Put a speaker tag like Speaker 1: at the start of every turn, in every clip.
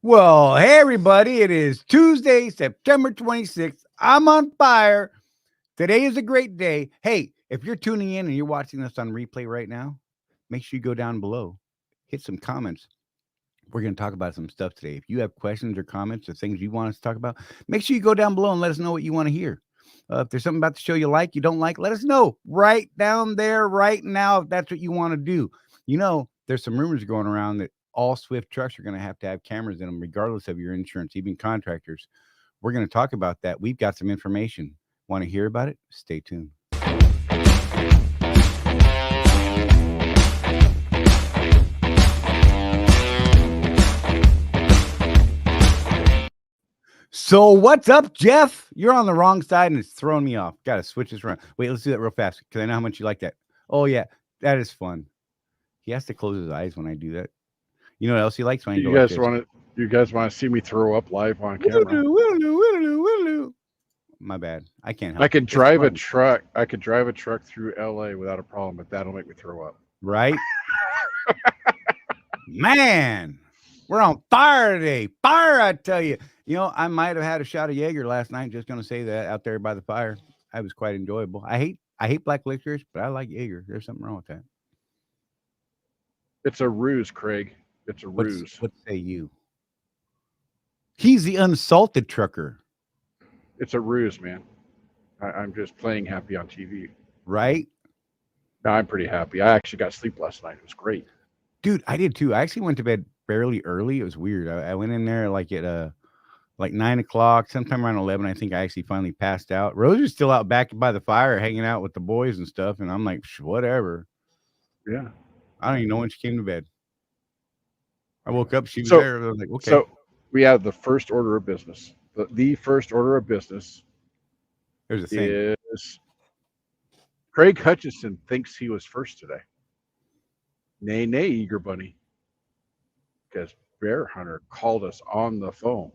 Speaker 1: Well, hey, everybody. It is Tuesday, September 26th. I'm on fire. Today is a great day. Hey, if you're tuning in and you're watching this on replay right now, make sure you go down below, hit some comments. We're going to talk about some stuff today. If you have questions or comments or things you want us to talk about, make sure you go down below and let us know what you want to hear. If there's something about the show you like, you don't like, let us know right down there, right now, if that's what you want to do. You know, there's some rumors going around that all Swift trucks are going to have cameras in them, regardless of your insurance, even contractors. We're going to talk about that. We've got some information. Want to hear about it? Stay tuned. So what's up, Jeff? You're on the wrong side and it's throwing me off. Got to switch this around. Wait, let's do that real fast because I know how much you like that. Oh, yeah, that is fun. He has to close his eyes when I do that. You know what else he likes when I go like this?
Speaker 2: You guys want to see me throw up live on camera?
Speaker 1: My bad. I can't help.
Speaker 2: I could drive a truck. I could drive a truck through LA without a problem, but that'll make me throw up.
Speaker 1: Right? Man, we're on fire today. Fire, I tell you. You know, I might have had a shot of Jaeger last night. Just going to say that out there by the fire. That was quite enjoyable. I hate black licorice, but I like Jaeger. There's something wrong with that.
Speaker 2: It's a ruse, Craig. It's a ruse.
Speaker 1: What say you? He's the unsalted trucker.
Speaker 2: It's a ruse, man. I'm just playing happy on TV.
Speaker 1: Right?
Speaker 2: No, I'm pretty happy. I actually got sleep last night. It was great.
Speaker 1: Dude, I did too. I actually went to bed fairly early. It was weird. I went in there like at 9 o'clock, sometime around 11. I think I actually finally passed out. Rose was still out back by the fire hanging out with the boys and stuff. And I'm like, whatever.
Speaker 2: Yeah.
Speaker 1: I don't even know when she came to bed. I woke up, she was there. I was like, okay.
Speaker 2: So we have the first order of business. The first order of business
Speaker 1: There's a thing.
Speaker 2: Is Craig Hutchison thinks he was first today. Nay, Eager Bunny. Because Bear Hunter called us on the phone.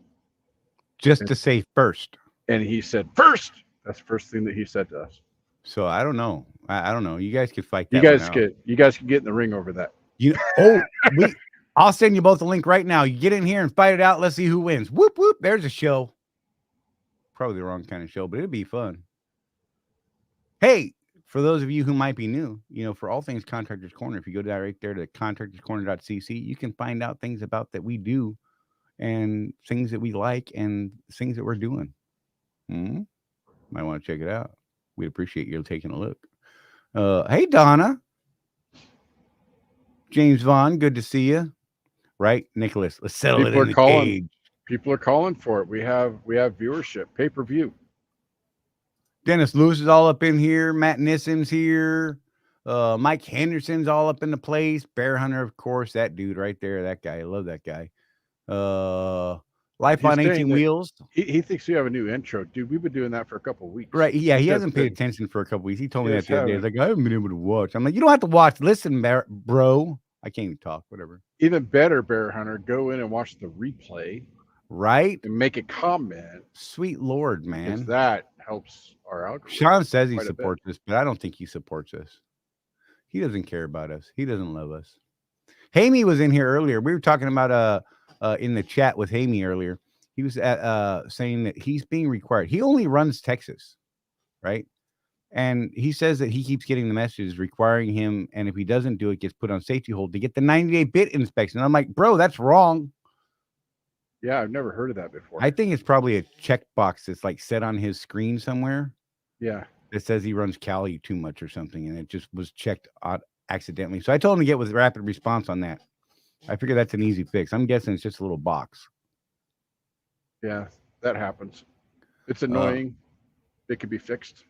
Speaker 1: Just to say first.
Speaker 2: And he said, first. That's the first thing that he said to us.
Speaker 1: So I don't know. I don't know. You guys could fight that.
Speaker 2: You guys can get in the ring over that.
Speaker 1: I'll send you both a link right now. You get in here and fight it out. Let's see who wins. Whoop, whoop. There's a show. Probably the wrong kind of show, but it'd be fun. Hey, for those of you who might be new, you know, for all things Contractor's Corner, if you go down right there to contractorscorner.cc, you can find out things about that we do and things that we like and things that we're doing. Might want to check it out. We'd appreciate you taking a look. Hey, Donna. James Vaughn, good to see you. Right, Nicholas? Let's settle it in the cage.
Speaker 2: People are calling for it. We have viewership, pay-per-view.
Speaker 1: Dennis Lewis is all up in here. Matt Nisson's here. Mike Henderson's all up in the place. Bear Hunter, of course, that dude right there. That guy, I love that guy. Life on 18 Wheels.
Speaker 2: He thinks we have a new intro, dude. We've been doing that for a couple of weeks.
Speaker 1: Right? Yeah, he hasn't paid attention for a couple of weeks. He told me that the other day. He's like, I haven't been able to watch. I'm like, you don't have to watch. Listen, bro. I can't even talk. Whatever.
Speaker 2: Even better, Bear Hunter, go in and watch the replay.
Speaker 1: Right?
Speaker 2: And make a comment.
Speaker 1: Sweet Lord, man.
Speaker 2: Because that helps our algorithm.
Speaker 1: Sean says he supports us, but I don't think he supports us. He doesn't care about us. He doesn't love us. Hamey was in here earlier. We were talking about in the chat with Hamey earlier. He was saying that he's being required. He only runs Texas, right? And he says that he keeps getting the messages requiring him, and if he doesn't do it, gets put on safety hold to get the 90-day bit inspection. And I'm like, bro, that's wrong.
Speaker 2: Yeah, I've never heard of that before.
Speaker 1: I think it's probably a checkbox that's like set on his screen somewhere.
Speaker 2: Yeah.
Speaker 1: That says he runs Cali too much or something, and it just was checked out accidentally. So I told him to get with rapid response on that. I figure that's an easy fix. I'm guessing it's just a little box.
Speaker 2: Yeah, that happens. It's annoying. It could be fixed.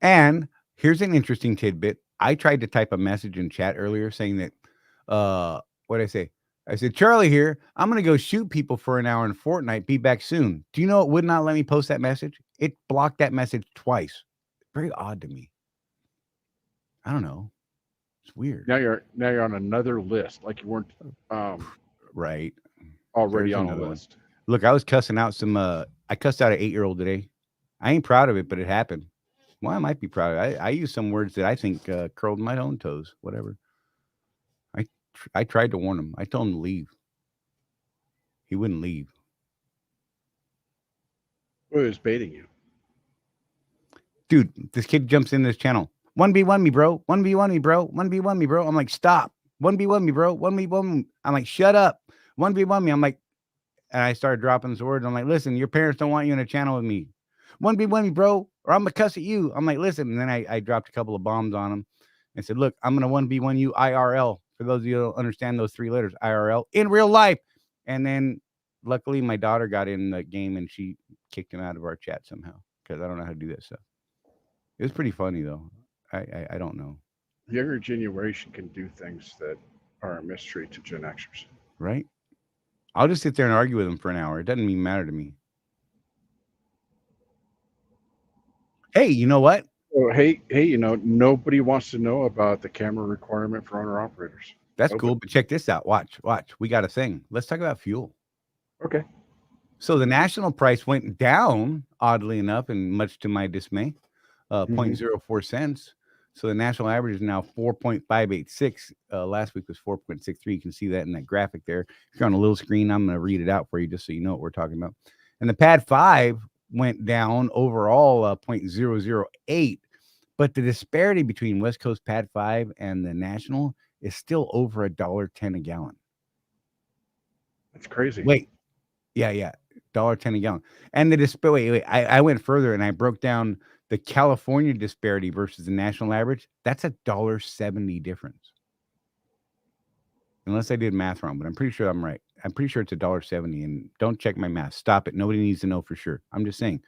Speaker 1: And here's an interesting tidbit. I tried to type a message in chat earlier saying that, what did I say? I said, Charlie here. I'm going to go shoot people for an hour in Fortnite. Be back soon. Do you know it would not let me post that message? It blocked that message twice. Very odd to me. I don't know. It's weird.
Speaker 2: Now you're on another list, like you weren't
Speaker 1: right
Speaker 2: already on a list.
Speaker 1: Look, I was cussing out some. I cussed out an 8-year-old today. I ain't proud of it, but it happened. Well, I might be proud of it. I use some words that I think curled my own toes. Whatever. I tried to warn him. I told him to leave. He wouldn't leave.
Speaker 2: Who is baiting you?
Speaker 1: Dude, this kid jumps in this channel. 1v1 me, bro. 1v1 me, bro. 1v1 me, bro. I'm like, stop. 1v1 me, bro. 1v1 me. I'm like, shut up. 1v1 me. I'm like, and I started dropping this word. I'm like, listen, your parents don't want you in a channel with me. 1v1 me, bro, or I'm gonna cuss at you. I'm like, listen. And then I dropped a couple of bombs on him and said, look, I'm gonna 1v1 you IRL. For those of you who don't understand those 3 letters, IRL in real life. And then luckily my daughter got in the game and she kicked him out of our chat somehow because I don't know how to do that stuff. It was pretty funny though. I don't know.
Speaker 2: Younger generation can do things that are a mystery to Gen Xers.
Speaker 1: Right? I'll just sit there and argue with them for an hour. It doesn't even matter to me. Hey, you know what?
Speaker 2: Oh, hey, nobody wants to know about the camera requirement for owner operators.
Speaker 1: That's cool, but check this out. Watch. We got a thing. Let's talk about fuel.
Speaker 2: Okay.
Speaker 1: So the national price went down, oddly enough, and much to my dismay, 0.04 cents. So the national average is now 4.586. Last week was 4.63. You can see that in that graphic there. If you're on a little screen, I'm going to read it out for you just so you know what we're talking about. And the PAD 5 went down overall 0.008. But the disparity between West Coast PAD 5 and the national is still over $1.10 a gallon.
Speaker 2: That's crazy.
Speaker 1: Wait. Yeah. $1.10 a gallon. And the disparity, wait. I went further and I broke down the California disparity versus the national average. That's $1.70 difference. Unless I did math wrong, but I'm pretty sure I'm right. I'm pretty sure it's $1.70. And don't check my math. Stop it. Nobody needs to know for sure. I'm just saying.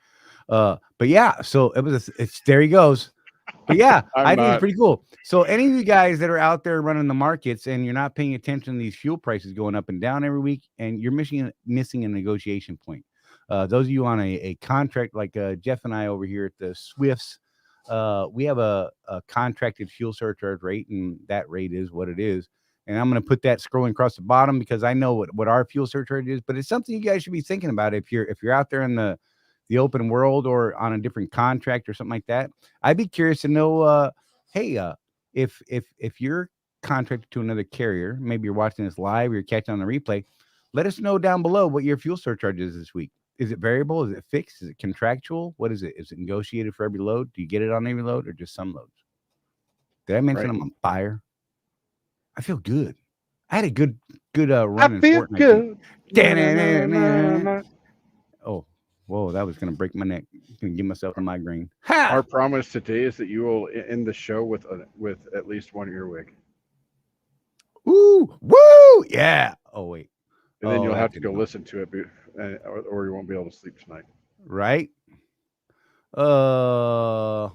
Speaker 1: But yeah, so it's there he goes. But yeah, I think it's pretty cool. So any of you guys that are out there running the markets and you're not paying attention to these fuel prices going up and down every week, and you're missing a negotiation point. Those of you on a contract like Jeff and I over here at the Swifts, we have a contracted fuel surcharge rate, and that rate is what it is. And I'm going to put that scrolling across the bottom because I know what our fuel surcharge is, but it's something you guys should be thinking about if you're out there in the open world or on a different contract or something like that. I'd be curious to know, if you're contracted to another carrier, maybe you're watching this live or you're catching on the replay, let us know down below what your fuel surcharge is this week. Is it variable? Is it fixed? Is it contractual? What is it? Is it negotiated for every load? Do you get it on every load or just some loads? Did I mention I'm on fire? I feel good. I had a good run.
Speaker 2: I feel good.
Speaker 1: Oh, whoa, that was going to break my neck. Going to give myself a migraine.
Speaker 2: Our promise today is that you will end the show with at least one earwig.
Speaker 1: Ooh, woo, yeah. Oh, wait.
Speaker 2: And then you'll have to go listen to it, or you won't be able to sleep tonight.
Speaker 1: Right? So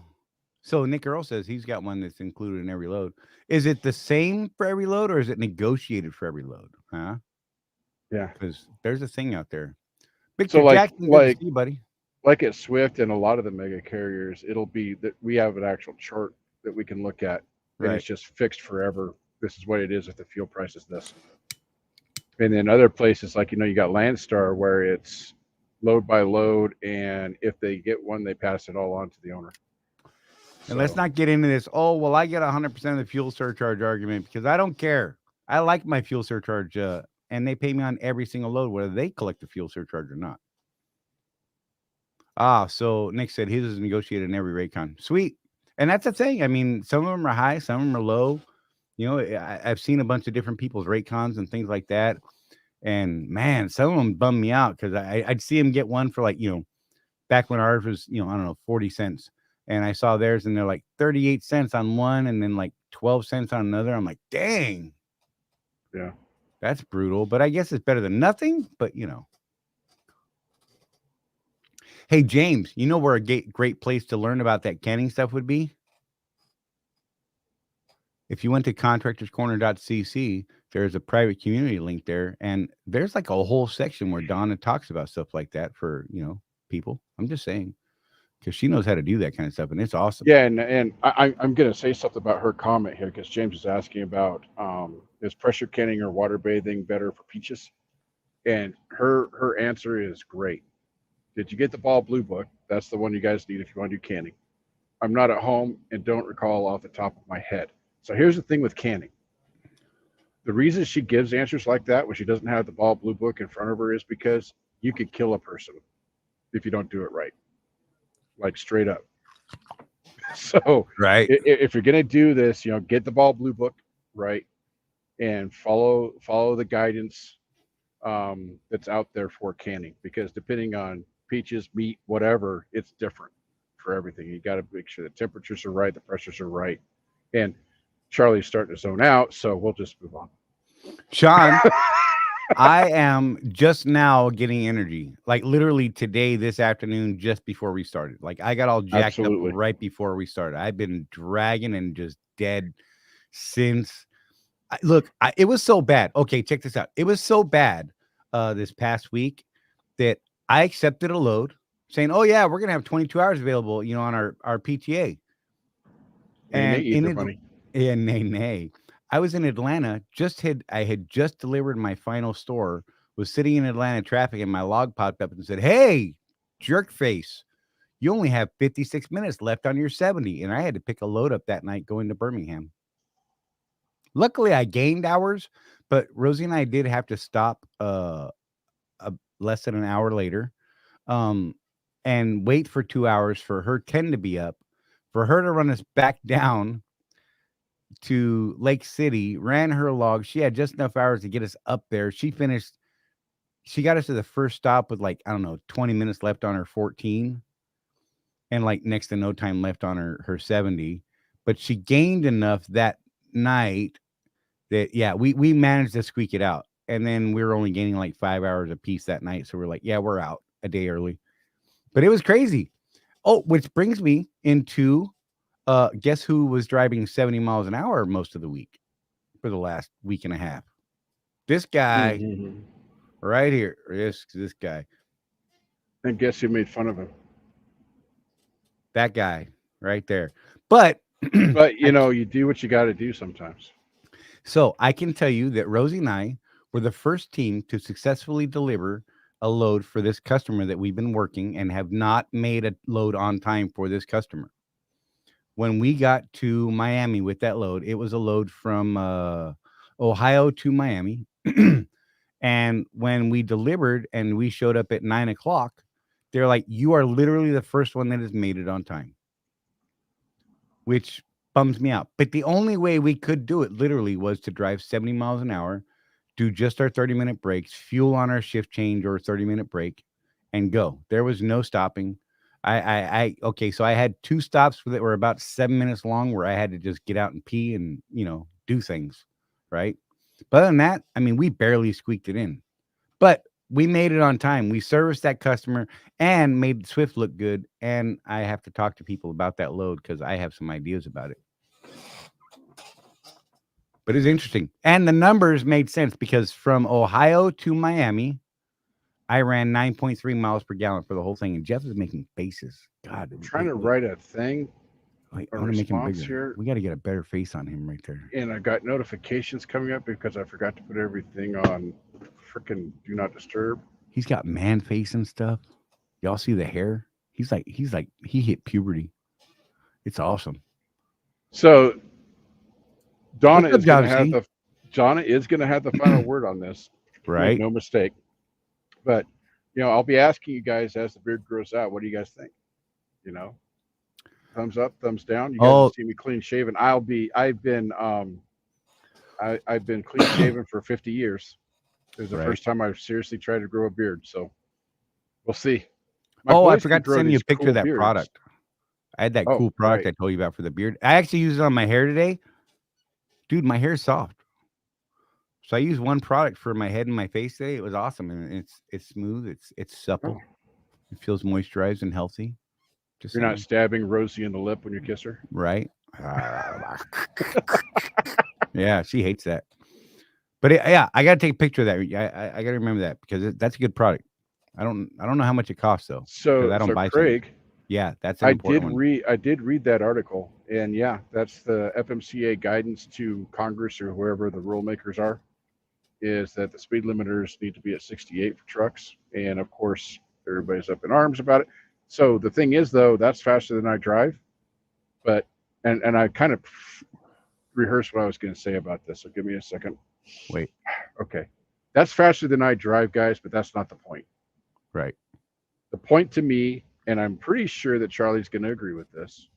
Speaker 1: Nick Earl says he's got one that's included in every load. Is it the same for every load, or is it negotiated for every load? Huh?
Speaker 2: Yeah.
Speaker 1: Because there's a thing out there.
Speaker 2: Victor
Speaker 1: Jackson, good to see you, buddy.
Speaker 2: Like at Swift and a lot of the mega carriers, it'll be that we have an actual chart that we can look at, and it's just fixed forever. This is what it is if the fuel price is this. And then other places like, you got Landstar where it's load by load, and if they get one, they pass it all on to the owner.
Speaker 1: And let's not get into this. Oh, well, I get 100% of the fuel surcharge argument because I don't care. I like my fuel surcharge, and they pay me on every single load, whether they collect the fuel surcharge or not. So Nick said his is negotiated in every rate con. Sweet. And that's the thing. I mean, some of them are high, some of them are low. I've seen a bunch of different people's rate cons and things like that. And man, some of them bum me out because I'd see them get one for like, back when ours was, I don't know, 40 cents. And I saw theirs and they're like 38 cents on one and then like 12 cents on another. I'm like, dang.
Speaker 2: Yeah.
Speaker 1: That's brutal. But I guess it's better than nothing. But, Hey, James, you know where a great place to learn about that canning stuff would be? If you went to contractorscorner.cc, there's a private community link there. And there's like a whole section where Donna talks about stuff like that for, people. I'm just saying. Because she knows how to do that kind of stuff, and it's awesome.
Speaker 2: Yeah, and I'm going to say something about her comment here because James is asking about is pressure canning or water bathing better for peaches? And her answer is great. Did you get the Ball Blue book? That's the one you guys need if you want to do canning. I'm not at home and don't recall off the top of my head. So here's the thing with canning. The reason she gives answers like that when she doesn't have the ball blue book in front of her is because you could kill a person if you don't do it right, like straight up. So
Speaker 1: Right.
Speaker 2: if you're gonna do this, get the ball blue book right and follow the guidance that's out there for canning, because depending on peaches, meat, whatever, it's different for everything. You got to make sure the temperatures are right, the pressures are right, and Charlie's starting to zone out, so we'll just move on.
Speaker 1: Sean, I am just now getting energy. Like literally today, this afternoon, just before we started. Like I got all jacked
Speaker 2: Absolutely.
Speaker 1: up right before we started. I've been dragging and just dead since. Look, it was so bad. Okay, check this out. It was so bad this past week that I accepted a load saying, "Oh yeah, we're gonna have 22 hours available, on our PTA."
Speaker 2: And they
Speaker 1: And
Speaker 2: eat their money.
Speaker 1: nay. I was in Atlanta. I had just delivered my final store. Was sitting in Atlanta traffic, and my log popped up and said, "Hey, jerk face, you only have 56 minutes left on your 70." And I had to pick a load up that night going to Birmingham. Luckily, I gained hours, but Rosie and I did have to stop less than an hour later, and wait for 2 hours for her 10 to be up, for her to run us back down to Lake City, ran her log. She had just enough hours to get us up there. She got us to the first stop with, like, I don't know, 20 minutes left on her 14 and like next to no time left on her 70. But she gained enough that night that, yeah, we managed to squeak it out. And then we were only gaining like 5 hours a piece that night. So we're like, yeah, we're out a day early. But it was crazy. Oh, which brings me into guess who was driving 70 miles an hour most of the week for the last week and a half? This guy right here. This guy.
Speaker 2: And guess who made fun of him?
Speaker 1: That guy right there. But
Speaker 2: you do what you got to do sometimes.
Speaker 1: So I can tell you that Rosie and I were the first team to successfully deliver a load for this customer that we've been working and have not made a load on time for this customer. When we got to Miami with that load, it was a load from Ohio to Miami. And when we delivered and we showed up at 9:00, they're like, "You are literally the first one that has made it on time," which bums me out. But the only way we could do it literally was to drive 70 miles an hour, do just our 30-minute breaks, fuel on our shift change or 30-minute break, and go. There was no stopping. Okay, so I had 2 stops that were about 7 minutes long where I had to just get out and pee and, do things, right? But other than that, I mean, we barely squeaked it in. But we made it on time. We serviced that customer and made Swift look good. And I have to talk to people about that load because I have some ideas about it. But it's interesting. And the numbers made sense because from Ohio to Miami, I ran 9.3 miles per gallon for the whole thing. And Jeff is making faces. God,
Speaker 2: I'm trying to write a thing.
Speaker 1: I want to make him bigger. Here. We got to get a better face on him right there.
Speaker 2: And I got notifications coming up because I forgot to put everything on freaking do not disturb.
Speaker 1: He's got man face and stuff. Y'all see the hair? He's like he hit puberty. It's awesome.
Speaker 2: So Donna is going to have the final word on this,
Speaker 1: right?
Speaker 2: Make no mistake. But I'll be asking you guys as the beard grows out. What do you guys think? Thumbs up, thumbs down. You guys see me clean shaven. I've been clean shaven for 50 years. It was the first time I've seriously tried to grow a beard. So we'll see.
Speaker 1: I forgot to send you a picture of that product. I had that cool product I told you about for the beard. I actually used it on my hair today. Dude, my hair is soft. So I used one product for my head and my face today. It was awesome. And it's smooth. It's supple. It feels moisturized and healthy.
Speaker 2: You're not stabbing Rosie in the lip when you kiss her.
Speaker 1: Right. Yeah, she hates that. But I got to take a picture of that. I got to remember that because that's a good product. I don't know how much it costs though.
Speaker 2: So
Speaker 1: I don't buy
Speaker 2: Craig.
Speaker 1: Something. Yeah, that's an important one.
Speaker 2: I did read that article, and yeah, that's the FMCA guidance to Congress or whoever the rule makers are, is that the speed limiters need to be at 68 for trucks, and of course everybody's up in arms about it. So the thing is, though, that's faster than I drive, but and I kind of rehearsed what I was going to say about this. So give me a second.
Speaker 1: Wait.
Speaker 2: Okay. That's faster than I drive, guys, but that's not the point.
Speaker 1: Right.
Speaker 2: The point to me, and I'm pretty sure that Charlie's going to agree with this,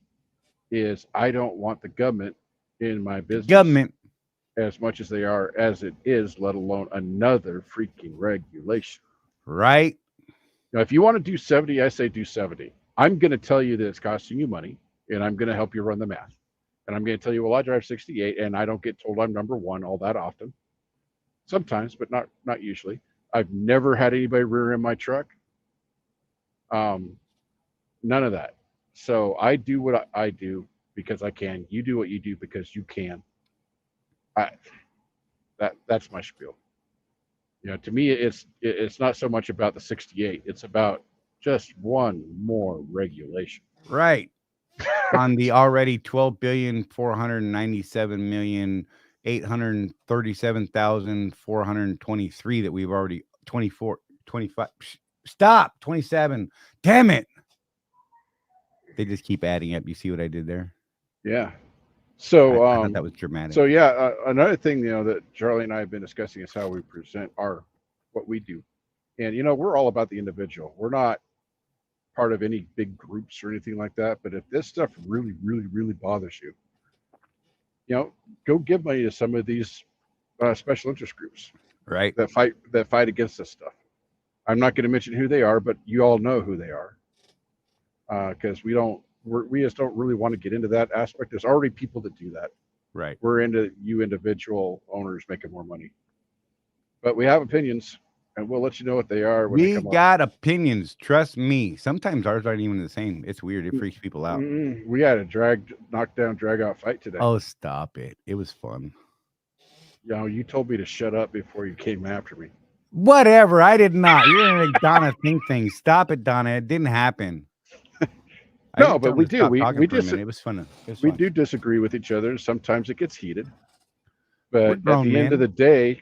Speaker 2: is I don't want the government in my business
Speaker 1: Government.
Speaker 2: as much as they are as it is, let alone another freaking regulation.
Speaker 1: Right.
Speaker 2: Now, if you want to do 70, I say do 70. I'm going to tell you that it's costing you money, and I'm going to help you run the math. And I'm going to tell you, well, I drive 68, and I don't get told I'm number one all that often. Sometimes, but not usually. I've never had anybody rear end my truck. None of that. So I do what I do because I can. You do what you do because you can. That's my spiel. You know, to me, it's not so much about the 68. It's about just one more regulation.
Speaker 1: Right. On the already 12,497,837,423 that we've already 24, 25. Stop. 27. Damn it. They just keep adding up. You see what I did there?
Speaker 2: Yeah. So
Speaker 1: I thought that was dramatic.
Speaker 2: So yeah, another thing that Charlie and I have been discussing is how we present what we do, and we're all about the individual. We're not part of any big groups or anything like that. But if this stuff really, really, really bothers you, go give money to some of these special interest groups,
Speaker 1: right?
Speaker 2: That fight against this stuff. I'm not going to mention who they are, but you all know who they are, because we just don't really want to get into that aspect. There's already people that do that.
Speaker 1: Right.
Speaker 2: We're into you individual owners making more money, but we have opinions, and we'll let you know what they are when they come up.
Speaker 1: We got opinions. Trust me. Sometimes ours aren't even the same. It's weird. It freaks people out.
Speaker 2: We had a knockdown, drag out fight today.
Speaker 1: Oh, stop it. It was fun.
Speaker 2: You told me to shut up before you came after me.
Speaker 1: Whatever. I did not. You're gonna make Donna think things. Stop it, Donna. It didn't happen.
Speaker 2: No, but we do. We just
Speaker 1: it was fun.
Speaker 2: We do disagree with each other. Sometimes it gets heated, but
Speaker 1: grown,
Speaker 2: at the end of the day,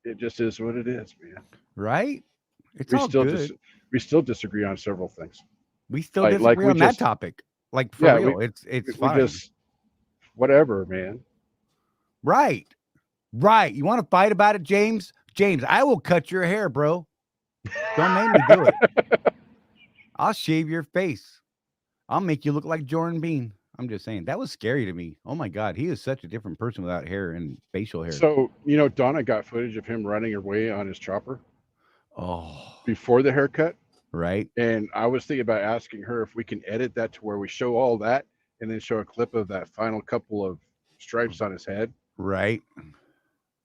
Speaker 2: it just is what it is, man.
Speaker 1: Right? It's all good.
Speaker 2: We still disagree on several things.
Speaker 1: We still disagree on that topic. Like for real, it's fine.
Speaker 2: Just whatever, man.
Speaker 1: Right. You want to fight about it, James? James, I will cut your hair, bro. Don't make me do it. I'll shave your face. I'll make you look like Jordan Bean. I'm just saying. That was scary to me. Oh my God. He is such a different person without hair and facial hair.
Speaker 2: So, Donna got footage of him running away on his chopper.
Speaker 1: Oh.
Speaker 2: Before the haircut.
Speaker 1: Right.
Speaker 2: And I was thinking about asking her if we can edit that to where we show all that and then show a clip of that final couple of stripes on his head.
Speaker 1: Right.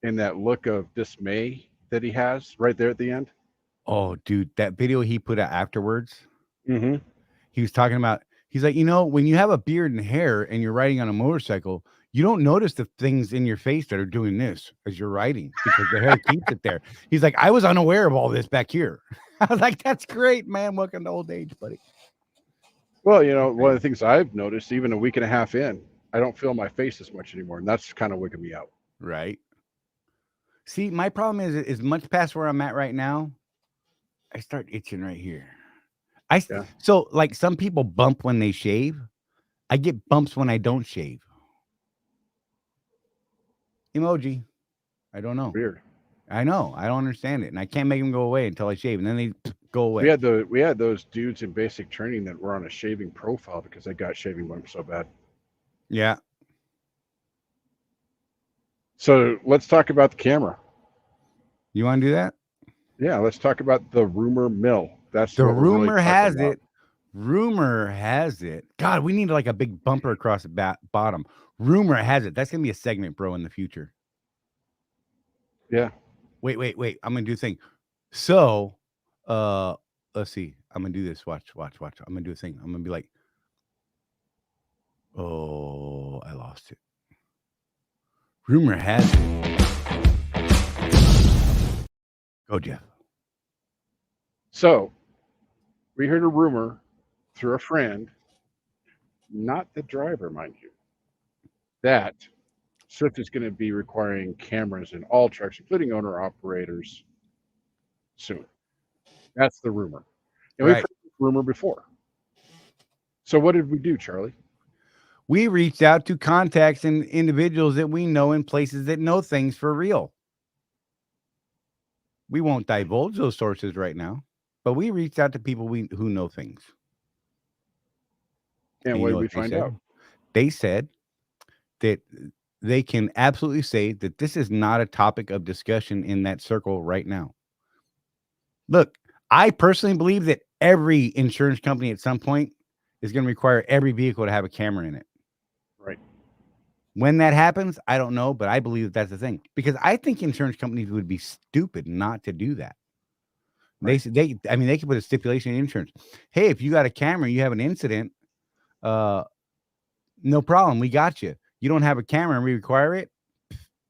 Speaker 2: And that look of dismay that he has right there at the end.
Speaker 1: Oh, dude, that video he put out afterwards.
Speaker 2: Mm-hmm.
Speaker 1: He was talking about, he's like, when you have a beard and hair and you're riding on a motorcycle, you don't notice the things in your face that are doing this as you're riding because the hair keeps it there. He's like, I was unaware of all this back here. I was like, that's great, man. Welcome to old age, buddy.
Speaker 2: Well, one of the things I've noticed, even a week and a half in, I don't feel my face as much anymore. And that's kind of wigging me out.
Speaker 1: Right. See, my problem is much past where I'm at right now. I start itching right here. So like some people bump when they shave. I get bumps when I don't shave. Emoji. I don't know.
Speaker 2: Weird.
Speaker 1: I know. I don't understand it. And I can't make them go away until I shave. And then they go away.
Speaker 2: We had those dudes in basic training that were on a shaving profile because they got shaving bumps so bad.
Speaker 1: Yeah.
Speaker 2: So let's talk about the camera.
Speaker 1: You want to do that?
Speaker 2: Yeah, let's talk about the rumor mill. That's
Speaker 1: the rumor has it. Rumor has it. God, we need like a big bumper across the bottom. Rumor has it. That's gonna be a segment, bro, in the future.
Speaker 2: Yeah.
Speaker 1: Wait. I'm gonna do a thing. So, let's see. I'm gonna do this. Watch. I'm gonna do a thing. I'm gonna be like, oh, I lost it. Rumor has it. Go, Jeff.
Speaker 2: So, we heard a rumor through a friend, not the driver, mind you, that Swift is going to be requiring cameras in all trucks, including owner-operators, soon. That's the rumor. And we've heard this rumor before. So what did we do, Charlie?
Speaker 1: We reached out to contacts and individuals that we know in places that know things for real. We won't divulge those sources right now, but we reached out to people who know things.
Speaker 2: And
Speaker 1: And
Speaker 2: what
Speaker 1: you know
Speaker 2: did we
Speaker 1: what they
Speaker 2: find
Speaker 1: said?
Speaker 2: out?
Speaker 1: They said that they can absolutely say that this is not a topic of discussion in that circle right now. Look, I personally believe that every insurance company at some point is going to require every vehicle to have a camera in it.
Speaker 2: Right.
Speaker 1: When that happens, I don't know, but I believe that that's the thing because I think insurance companies would be stupid not to do that.
Speaker 2: Right.
Speaker 1: I mean, they could put a stipulation in insurance. Hey, if you got a camera, you have an incident, no problem. We got you. You don't have a camera and we require it,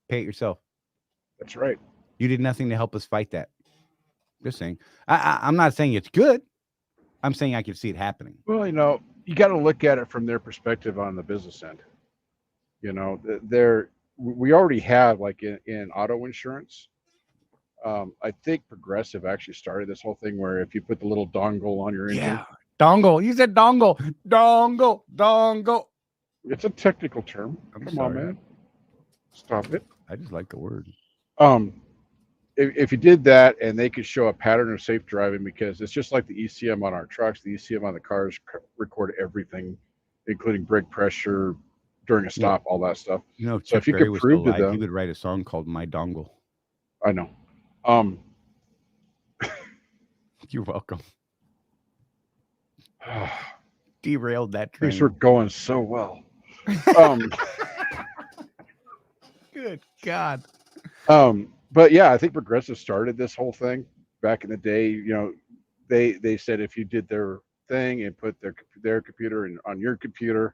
Speaker 1: pay it yourself.
Speaker 2: That's right.
Speaker 1: You did nothing to help us fight that. Just saying. I'm not saying it's good. I'm saying I can see it happening.
Speaker 2: Well, you got to look at it from their perspective on the business end. We already have, like in auto insurance. I think Progressive actually started this whole thing where if you put the little dongle on your engine,
Speaker 1: Yeah. Dongle. You said dongle. Dongle.
Speaker 2: it's a technical term.
Speaker 1: I'm
Speaker 2: Come
Speaker 1: sorry.
Speaker 2: on, man. Stop it.
Speaker 1: I just like the word.
Speaker 2: If you did that and they could show a pattern of safe driving, because it's just like the ECM on our trucks, the ECM on the cars record everything, including brake pressure during a stop, all that stuff.
Speaker 1: You know, if
Speaker 2: So
Speaker 1: Chuck
Speaker 2: if you
Speaker 1: Berry
Speaker 2: could
Speaker 1: was still
Speaker 2: prove to
Speaker 1: alive, he
Speaker 2: them,
Speaker 1: would write a song called My Dongle.
Speaker 2: I know.
Speaker 1: You're welcome. Derailed that train.
Speaker 2: Things were going so well.
Speaker 1: Good God.
Speaker 2: But yeah, I think Progressive started this whole thing back in the day. They said if you did their thing and put their computer on your computer.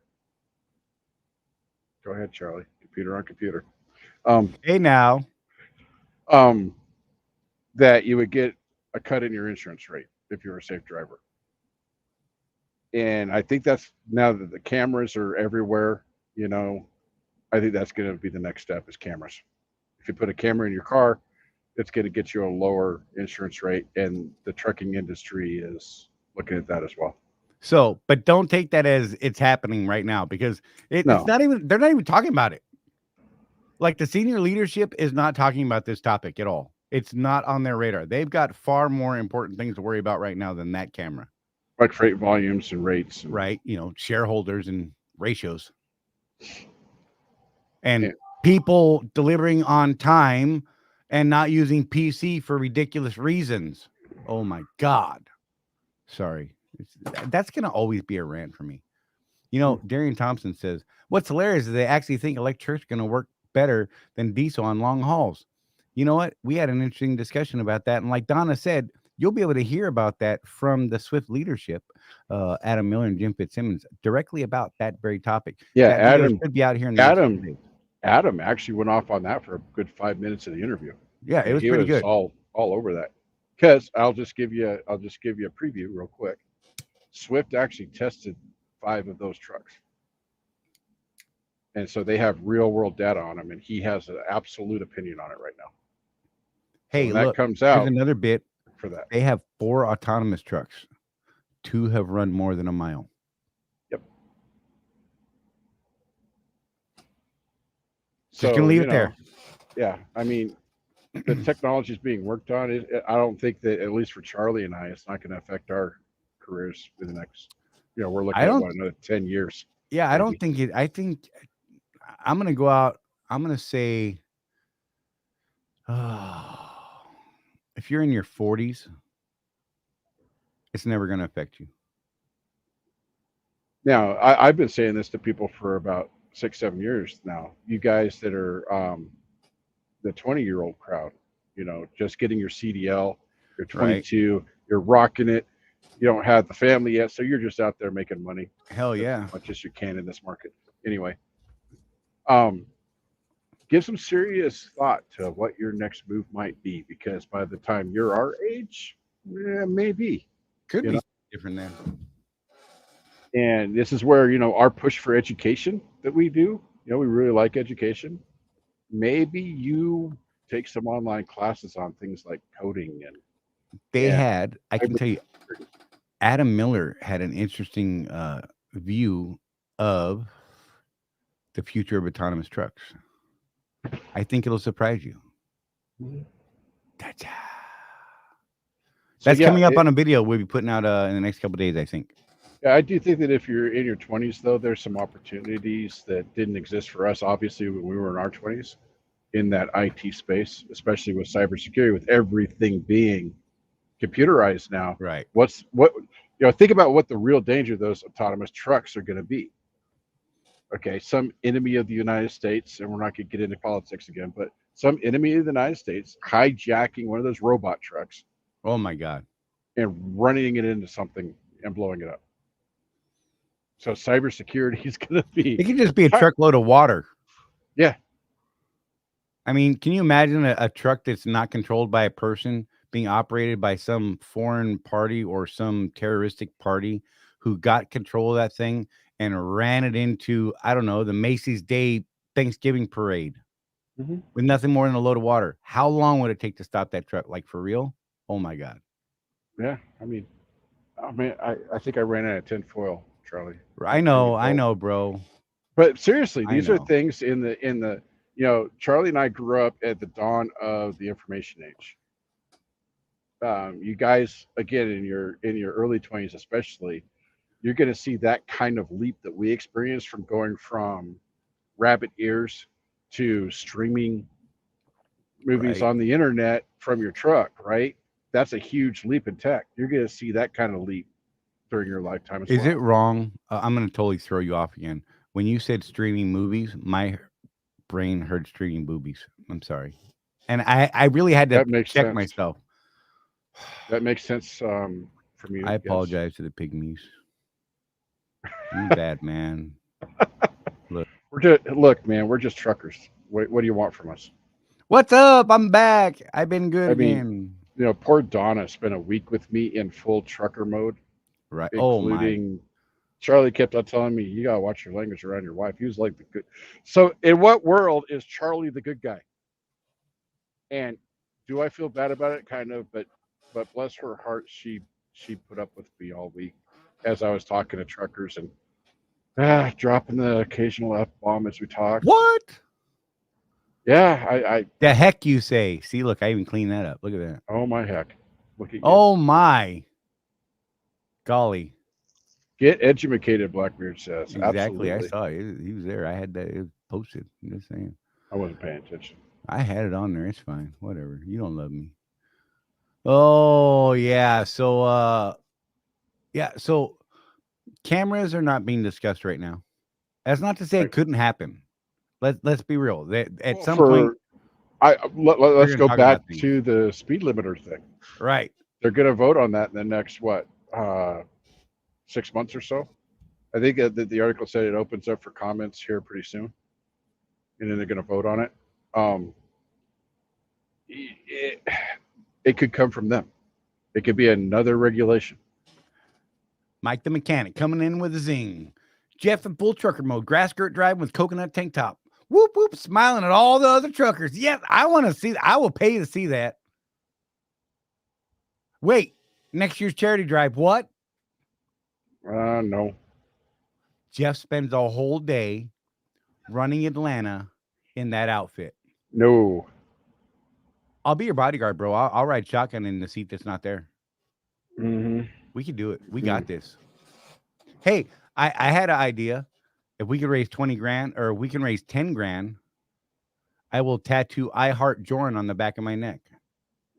Speaker 2: Go ahead, Charlie. Computer on computer.
Speaker 1: Hey, now.
Speaker 2: That you would get a cut in your insurance rate if you're a safe driver. And I think that's, now that the cameras are everywhere, I think that's going to be the next step is cameras. If you put a camera in your car, it's going to get you a lower insurance rate, and the trucking industry is looking at that as well.
Speaker 1: So, but don't take that as it's happening right now because it's not even, they're not even talking about it. Like the senior leadership is not talking about this topic at all. It's not on their radar. They've got far more important things to worry about right now than that camera.
Speaker 2: Like freight volumes and rates.
Speaker 1: Right. Shareholders and ratios. And people delivering on time and not using PC for ridiculous reasons. Oh my God. Sorry. That's going to always be a rant for me. Darian Thompson says, what's hilarious is they actually think electric's going to work better than diesel on long hauls. You know what? We had an interesting discussion about that. And like Donna said, you'll be able to hear about that from the Swift leadership, Adam Miller and Jim Fitzsimmons, directly about that very topic.
Speaker 2: Yeah,
Speaker 1: that
Speaker 2: Adam
Speaker 1: should be out here in the
Speaker 2: Adam actually went off on that for a good 5 minutes of the interview.
Speaker 1: Yeah, it was pretty good.
Speaker 2: All over that. Because I'll just give you a preview real quick. Swift actually tested 5 of those trucks. And so they have real world data on them, and he has an absolute opinion on it right now.
Speaker 1: Hey,
Speaker 2: so
Speaker 1: look,
Speaker 2: that comes out.
Speaker 1: There's another bit
Speaker 2: for that.
Speaker 1: They have 4 autonomous trucks. 2 have run more than a mile.
Speaker 2: Yep.
Speaker 1: Just gonna leave it there.
Speaker 2: Yeah, I mean, the technology is being worked on. I don't think that, at least for Charlie and I, it's not going to affect our careers in the next. We're looking at another 10 years.
Speaker 1: Yeah, maybe. I don't think it. I think I'm going to go out. I'm going to say, if you're in your 40s, it's never going to affect you.
Speaker 2: Now, I've been saying this to people for about 6-7 years now. You guys that are the 20-year-old crowd, just getting your CDL, you're 22, right. You're rocking it. You don't have the family yet, so you're just out there making money.
Speaker 1: Hell yeah.
Speaker 2: As much as you can in this market. Anyway, give some serious thought to what your next move might be, because by the time you're our age, maybe.
Speaker 1: Could be different then.
Speaker 2: And this is where, our push for education that we do, we really like education. Maybe you take some online classes on things like coding. And
Speaker 1: I can tell you, Adam Miller had an interesting view of the future of autonomous trucks. I think it'll surprise you. That's coming up on a video we'll be putting out in the next couple of days, I think.
Speaker 2: Yeah, I do think that if you're in your 20s, though, there's some opportunities that didn't exist for us, obviously, when we were in our 20s in that IT space, especially with cybersecurity, with everything being computerized now.
Speaker 1: Right.
Speaker 2: Think about what the real danger of those autonomous trucks are going to be. Okay, some enemy of the United States, and we're not going to get into politics again, but some enemy of the United States hijacking one of those robot trucks.
Speaker 1: Oh my God.
Speaker 2: And running it into something and blowing it up. So cybersecurity is going to be.
Speaker 1: It could just be a truckload of water.
Speaker 2: Yeah.
Speaker 1: I mean, can you imagine a truck that's not controlled by a person being operated by some foreign party or some terroristic party who got control of that thing and ran it into, I don't know, the Macy's Day Thanksgiving parade with nothing more than a load of water? How long would it take to stop that truck? Like, for real? Oh my God.
Speaker 2: Yeah. I think I ran out of tinfoil, Charlie.
Speaker 1: I know, bro.
Speaker 2: But seriously, these are things in the Charlie and I grew up at the dawn of the information age. You guys, again, in your early 20s especially, you're going to see that kind of leap that we experienced from going from rabbit ears to streaming movies on the internet from your truck, right? That's a huge leap in tech. You're going to see that kind of leap during your lifetime as well.
Speaker 1: Is it wrong? I'm going to totally throw you off again. When you said streaming movies, my brain heard streaming boobies. I'm sorry. And I really had to check myself.
Speaker 2: That makes sense from you.
Speaker 1: I apologize to the pygmies. I'm bad, man.
Speaker 2: Look, man, we're just truckers. What do you want from us?
Speaker 1: What's up? I'm back. I've been good again.
Speaker 2: Poor Donna spent a week with me in full trucker mode.
Speaker 1: Right.
Speaker 2: Including Charlie kept on telling me, you gotta watch your language around your wife. He was like the good. So in what world is Charlie the good guy? And do I feel bad about it? Kind of, but bless her heart, she put up with me all week as I was talking to truckers and dropping the occasional F-bomb as we talk.
Speaker 1: What?
Speaker 2: Yeah, I
Speaker 1: the heck you say. See, look, I even cleaned that up. Look at that.
Speaker 2: Oh my heck. Look at you.
Speaker 1: Oh my golly.
Speaker 2: Get educated, Blackbeard says.
Speaker 1: Exactly.
Speaker 2: Absolutely.
Speaker 1: I saw it. He was there. I had that. It was posted. I'm just saying.
Speaker 2: I wasn't paying attention.
Speaker 1: I had it on there. It's fine. Whatever. You don't love me. Oh yeah. So so cameras are not being discussed right now. That's not to say it couldn't happen. Let's be real. At some point,
Speaker 2: let's go back to the speed limiter thing.
Speaker 1: Right.
Speaker 2: They're going to vote on that in the next 6 months or so. I think that the article said it opens up for comments here pretty soon, and then they're going to vote on it. It could come from them. It could be another regulation.
Speaker 1: Mike the mechanic coming in with a zing. Jeff in full trucker mode, grass skirt driving with coconut tank top. Whoop whoop, smiling at all the other truckers. Yes, I want to see. I will pay to see that. Wait, next year's charity drive. What?
Speaker 2: No.
Speaker 1: Jeff spends a whole day running Atlanta in that outfit.
Speaker 2: No.
Speaker 1: I'll be your bodyguard, bro. I'll ride shotgun in the seat that's not there.
Speaker 2: Mm-hmm.
Speaker 1: We can do it. We got this. Hey, I had an idea. If we could raise 20 grand or we can raise 10 grand, I will tattoo I Heart Jordan on the back of my neck.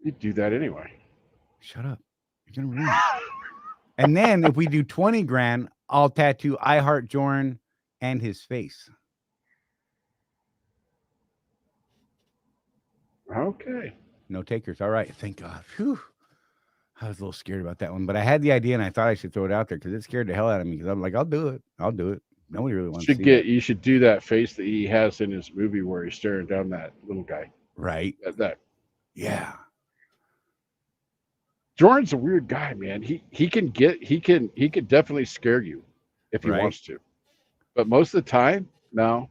Speaker 2: You'd do that anyway.
Speaker 1: Shut up. You're going to ruin it. And then if we do 20 grand, I'll tattoo I Heart Jordan and his face.
Speaker 2: Okay.
Speaker 1: No takers. All right. Thank God. Whew. I was a little scared about that one, but I had the idea and I thought I should throw it out there because it scared the hell out of me. Because I'm like, I'll do it. Nobody really wants to see it.
Speaker 2: You should do that face that he has in his movie where he's staring down that little guy.
Speaker 1: Right.
Speaker 2: That.
Speaker 1: Yeah.
Speaker 2: Jordan's a weird guy, man. He can definitely scare you if he wants to. But most of the time, no.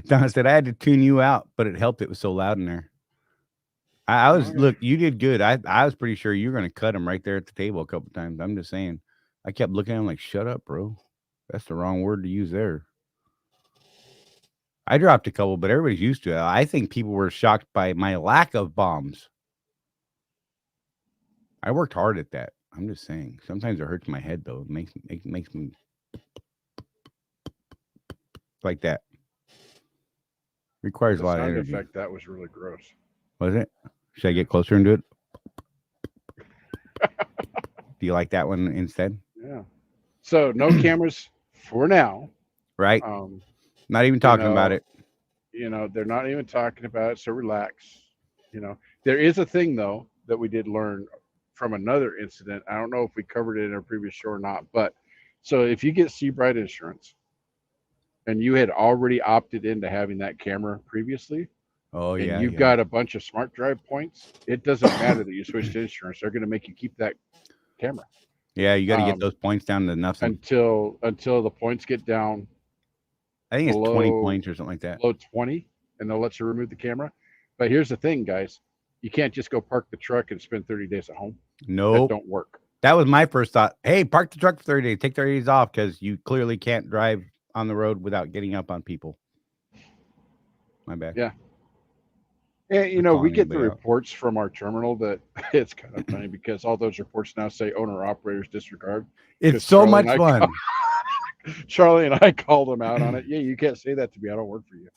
Speaker 1: Donna said I had to tune you out, but it helped. It was so loud in there. Look, you did good. I was pretty sure you were going to cut him right there at the table a couple times. I'm just saying. I kept looking at him like, shut up, bro. That's the wrong word to use there. I dropped a couple, but everybody's used to it. I think people were shocked by my lack of bombs. I worked hard at that. I'm just saying. Sometimes it hurts my head though. It makes me like that. Requires
Speaker 2: The
Speaker 1: a lot of
Speaker 2: sound
Speaker 1: energy.
Speaker 2: effect, that was really gross.
Speaker 1: Was it? Should I get closer and do it? Do you like that one instead?
Speaker 2: Yeah. So no cameras for now.
Speaker 1: Right. Not even talking about it.
Speaker 2: They're not even talking about it. So relax. There is a thing though that we did learn from another incident. I don't know if we covered it in a previous show or not, but so if you get Seabright insurance and you had already opted into having that camera previously,
Speaker 1: Oh
Speaker 2: and
Speaker 1: yeah.
Speaker 2: you've got a bunch of smart drive points, it doesn't matter that you switched to insurance. They're going to make you keep that camera.
Speaker 1: Yeah, you got to get those points down to nothing.
Speaker 2: Until the points get down.
Speaker 1: I think it's 20 points or something like that.
Speaker 2: Below 20, and they'll let you remove the camera. But here's the thing, guys. You can't just go park the truck and spend 30 days at home.
Speaker 1: Nope.
Speaker 2: That don't work.
Speaker 1: That was my first thought. Hey, park the truck for 30 days. Take 30 days off because you clearly can't drive on the road without getting up on people. My bad.
Speaker 2: Yeah. And, we get the reports from our terminal that it's kind of funny because all those reports now say owner-operators disregard.
Speaker 1: It's so much fun.
Speaker 2: Charlie and I called them out on it. Yeah, you can't say that to me. I don't work for you.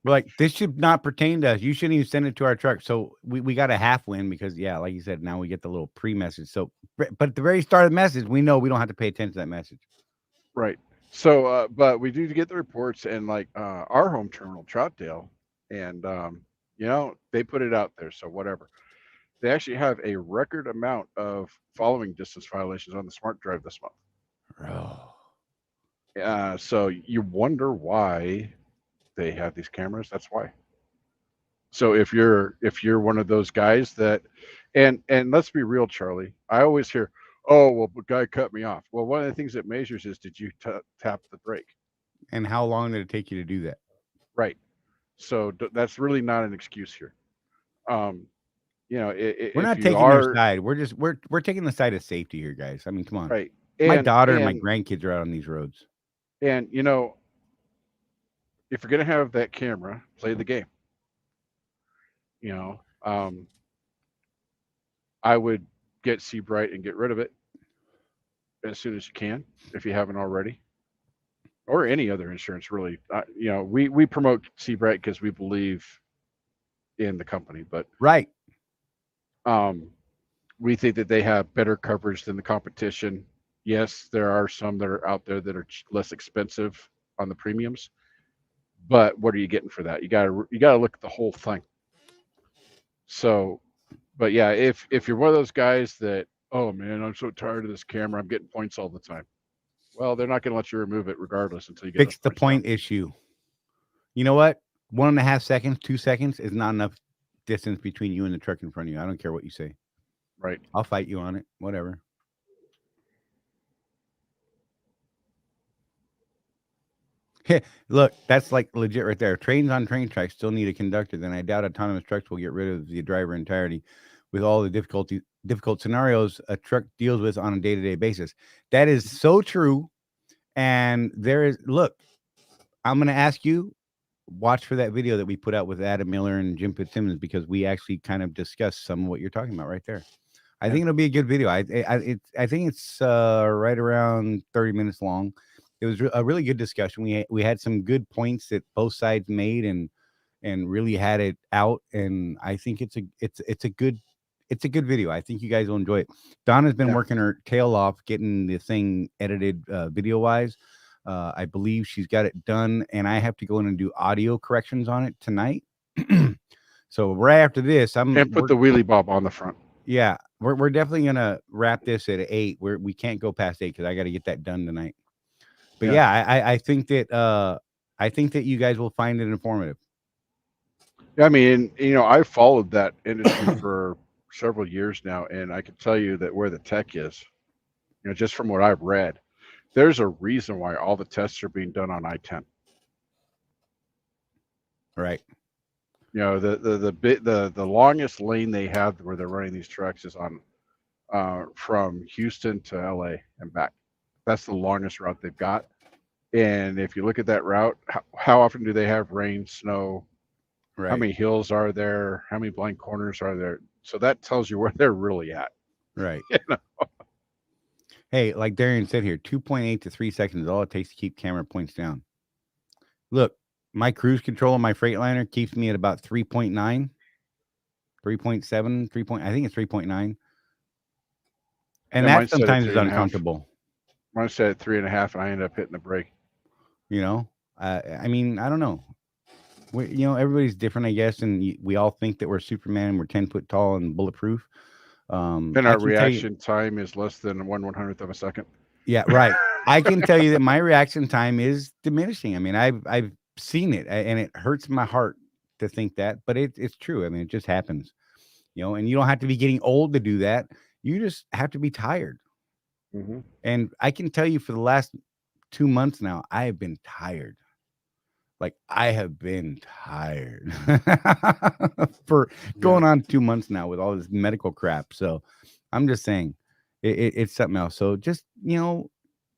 Speaker 1: We're like, this should not pertain to us. You shouldn't even send it to our truck. So we got a half win because, yeah, like you said, now we get the little pre-message. So, but at the very start of the message, we know we don't have to pay attention to that message.
Speaker 2: Right. So, but we do get the reports, and like our home terminal, Troutdale, and they put it out there. So whatever. They actually have a record amount of following distance violations on the smart drive this month.
Speaker 1: Oh.
Speaker 2: So you wonder why they have these cameras. That's why. So if you're one of those guys that, and let's be real, Charlie, I always hear, oh, well, the guy cut me off. Well, one of the things it measures is, did you tap the brake?
Speaker 1: And how long did it take you to do that?
Speaker 2: Right. So that's really not an excuse here.
Speaker 1: We're not taking their side. We're taking the side of safety here, guys. I mean, come on.
Speaker 2: Right.
Speaker 1: My daughter and my grandkids are out on these roads.
Speaker 2: And if you're gonna have that camera, play the game. I would get Seabright and get rid of it as soon as you can, if you haven't already, or any other insurance really. We promote Seabright because we believe in the company, but
Speaker 1: right.
Speaker 2: We think that they have better coverage than the competition. Yes, there are some that are out there that are less expensive on the premiums, but what are you getting for that? You gotta look at the whole thing. So, but yeah, if you're one of those guys that, oh man, I'm so tired of this camera, I'm getting points all the time. Well, they're not going to let you remove it regardless until you get
Speaker 1: fix the point issue. You know what? 1.5 seconds, 2 seconds is not enough distance between you and the truck in front of you. I don't care what you say.
Speaker 2: Right.
Speaker 1: I'll fight you on it. Whatever. Look, that's like legit right there. Trains on train tracks still need a conductor. Then I doubt autonomous trucks will get rid of the driver entirely with all the difficult scenarios a truck deals with on a day-to-day basis. That is so true. And look, I'm going to ask you, watch for that video that we put out with Adam Miller and Jim Fitzsimmons, because we actually kind of discussed some of what you're talking about right there. I think it'll be a good video. I think it's right around 30 minutes long. It was a really good discussion. We had some good points that both sides made and really had it out. And I think it's a good video. I think you guys will enjoy it. Donna's been working her tail off getting the thing edited video wise. I believe she's got it done, and I have to go in and do audio corrections on it tonight. So right after this,
Speaker 2: put the wheelie bob on the front.
Speaker 1: Yeah, we're definitely gonna wrap this at 8. We can't go past 8 because I got to get that done tonight. But I think that you guys will find it informative.
Speaker 2: I mean, I've followed that industry for several years now, and I can tell you that where the tech is, just from what I've read, there's a reason why all the tests are being done on I-10.
Speaker 1: Right.
Speaker 2: The longest lane they have where they're running these trucks is on from Houston to LA and back. That's the longest route they've got. And if you look at that route, how often do they have rain, snow? How
Speaker 1: Right.
Speaker 2: many hills are there? How many blind corners are there? So that tells you where they're really at.
Speaker 1: Right.
Speaker 2: You know?
Speaker 1: Hey, like Darian said here, 2.8 to 3 seconds is all it takes to keep camera points down. Look, my cruise control on my Freightliner keeps me at about 3.9, 3.7, 3 point, I think it's 3.9. And
Speaker 2: Yeah,
Speaker 1: that
Speaker 2: mine said at
Speaker 1: sometimes is
Speaker 2: 3.5.
Speaker 1: uncomfortable,
Speaker 2: Mine said at 3.5, and I ended up hitting the brake.
Speaker 1: you know? I mean, I don't know. Everybody's different, I guess, and we all think that we're Superman and we're 10 foot tall and bulletproof.
Speaker 2: And
Speaker 1: I
Speaker 2: our
Speaker 1: can tell you,
Speaker 2: reaction time is less than 1/100th of a second.
Speaker 1: yeah, right. I can tell you that my reaction time is diminishing. I mean, I've seen it, and it hurts my heart to think that, but it's true. I mean, it just happens, and you don't have to be getting old to do that. You just have to be tired.
Speaker 2: Mm-hmm.
Speaker 1: And I can tell you for the last 2 months now, I have been tired. Like, I have been tired for
Speaker 2: Yeah.
Speaker 1: going on 2 months now with all this medical crap. So I'm just saying it's something else. So just,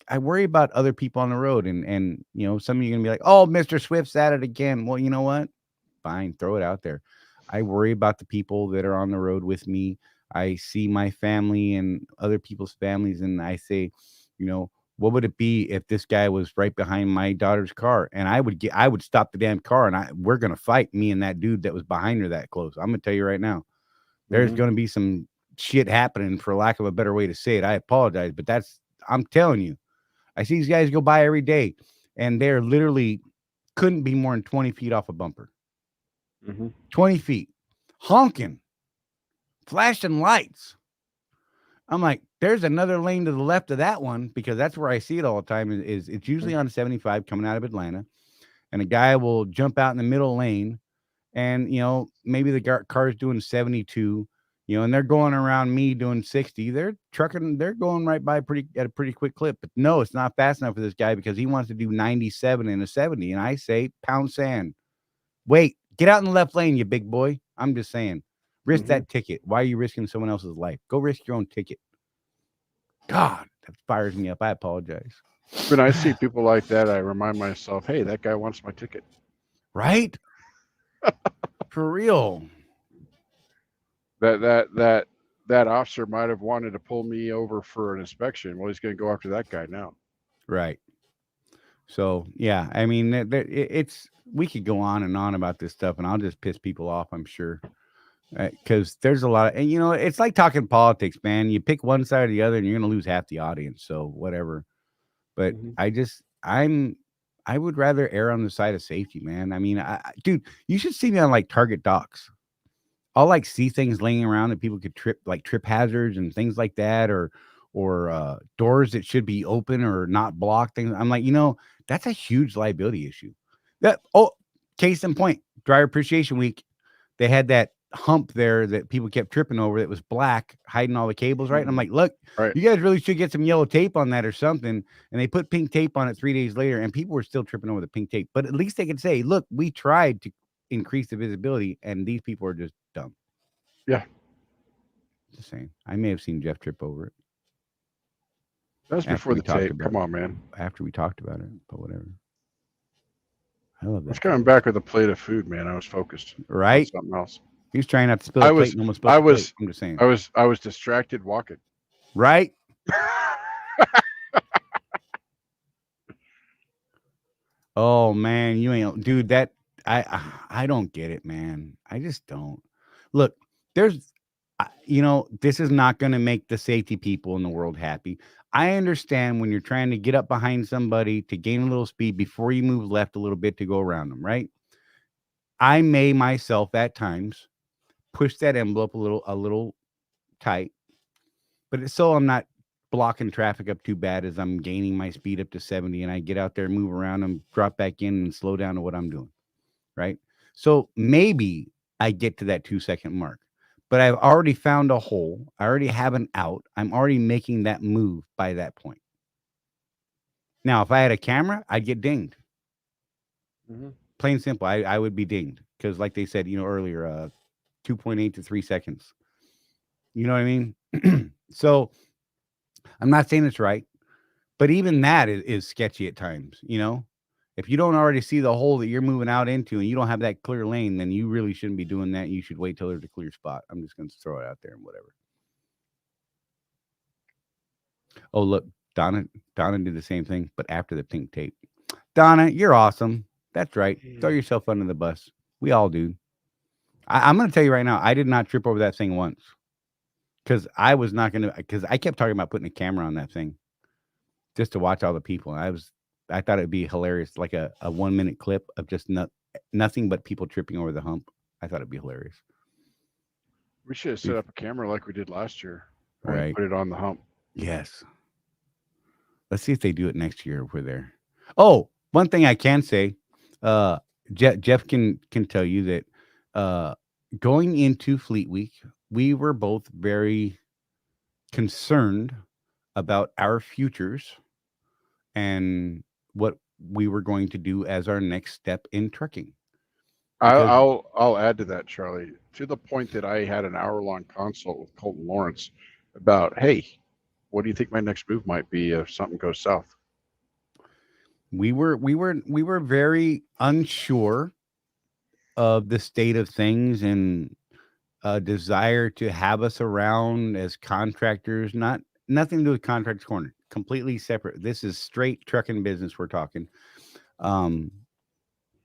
Speaker 1: I worry about other people on the road, and some of you are gonna be like, "Oh, Mr. Swift's at it again." Well, you know what? Fine, throw it out there. I worry about the people that are on the road with me. I see my family and other people's families, and I say, what would it be if this guy was right behind my daughter's car, and I would stop the damn car, and we're gonna fight, me and that dude that was behind her that close. I'm gonna tell you right now, there's
Speaker 2: Mm-hmm.
Speaker 1: gonna be some shit happening, for lack of a better way to say it. I apologize, but I'm telling you. I see these guys go by every day, and they're literally couldn't be more than 20 feet off a bumper.
Speaker 2: Mm-hmm.
Speaker 1: 20 feet. Honking. Flashing lights. I'm like, there's another lane to the left of that one, because that's where I see it all the time. Is it's usually on 75 coming out of Atlanta, and a guy will jump out in the middle lane, and maybe the car's doing 72, and they're going around me doing 60. They're trucking, they're going right by at a pretty quick clip. But no, it's not fast enough for this guy, because he wants to do 97 in a 70. And I say, pound sand. Wait, get out in the left lane, you big boy. I'm just saying, risk
Speaker 2: Mm-hmm.
Speaker 1: that ticket. Why are you risking someone else's life? Go risk your own ticket. God, that fires me up. I apologize.
Speaker 2: When I see people like that, I remind myself, hey, that guy wants my ticket.
Speaker 1: Right? For real.
Speaker 2: That officer might have wanted to pull me over for an inspection. Well, he's going to go after that guy now.
Speaker 1: Right. So, yeah, I mean, it's we could go on and on about this stuff, and I'll just piss people off, I'm sure. Because there's a lot of, and it's like talking politics, man. You pick one side or the other, and you're going to lose half the audience. So, whatever. But
Speaker 2: Mm-hmm.
Speaker 1: I would rather err on the side of safety, man. I mean, dude, you should see me on like Target docks. I'll like see things laying around that people could trip, like trip hazards and things like that, or doors that should be open or not blocked. Things. I'm like, that's a huge liability issue. Case in point, Driver Appreciation Week, they had that hump there that people kept tripping over that was black, hiding all the cables, right? And I'm like, look,
Speaker 2: Right.
Speaker 1: you guys really should get some yellow tape on that or something. And they put pink tape on it 3 days later, and people were still tripping over the pink tape. But at least they could say, look, we tried to increase the visibility, and these people are just dumb.
Speaker 2: Yeah.
Speaker 1: Just saying. I may have seen Jeff trip over it.
Speaker 2: That was before the tape. Come on, man.
Speaker 1: After we talked about it, but whatever. I love
Speaker 2: I was
Speaker 1: that.
Speaker 2: coming back with a plate of food, man. I was focused
Speaker 1: Right?
Speaker 2: on something else.
Speaker 1: He was trying not to spill a plate and almost spilled the plate. I'm just saying.
Speaker 2: I was distracted walking.
Speaker 1: Right? Oh man, you ain't, dude. That I don't get it, man. I just don't. Look, there's, this is not going to make the safety people in the world happy. I understand when you're trying to get up behind somebody to gain a little speed before you move left a little bit to go around them, right? I may myself at times push that envelope a little tight, but it's so I'm not blocking traffic up too bad as I'm gaining my speed up to 70, and I get out there, move around, and drop back in and slow down to what I'm doing. Right. So maybe I get to that 2-second mark, but I've already found a hole. I already have an out. I'm already making that move by that point. Now, if I had a camera, I'd get dinged.
Speaker 2: Mm-hmm.
Speaker 1: Plain simple. I would be dinged because, like they said, earlier, 2.8 to 3 seconds. You know what I mean? So I'm not saying it's right, But even that is sketchy at times, you know? If you don't already see the hole that you're moving out into and you don't have that clear lane, then you really shouldn't be doing that. You should wait till there's a clear spot. I'm just going to throw it out there and whatever. Oh, look, Donna did the same thing, but after the pink tape. Donna, you're awesome. That's right. Throw yourself under the bus. We all do. I'm going to tell you right now, I did not trip over that thing once because I was not going to, because I kept talking about putting a camera on that thing just to watch all the people. I thought it'd be hilarious, like a 1 minute clip of just nothing but people tripping over the hump. I thought it'd be hilarious.
Speaker 2: We should have set up a camera like we did last year.
Speaker 1: Right.
Speaker 2: Put it on the hump.
Speaker 1: Yes. Let's see if they do it next year if we're there. Oh, one thing I can say, Jeff can tell you that going into Fleet Week, we were both very concerned about our futures and what we were going to do as our next step in trucking.
Speaker 2: I'll add to that, Charlie, to the point that I had an hour-long consult with Colton Lawrence about, hey, what do you think my next move might be if something goes south?
Speaker 1: We were very unsure of the state of things and a desire to have us around as contractors, nothing to do with Contractors Corner, completely separate. This is straight trucking business we're talking.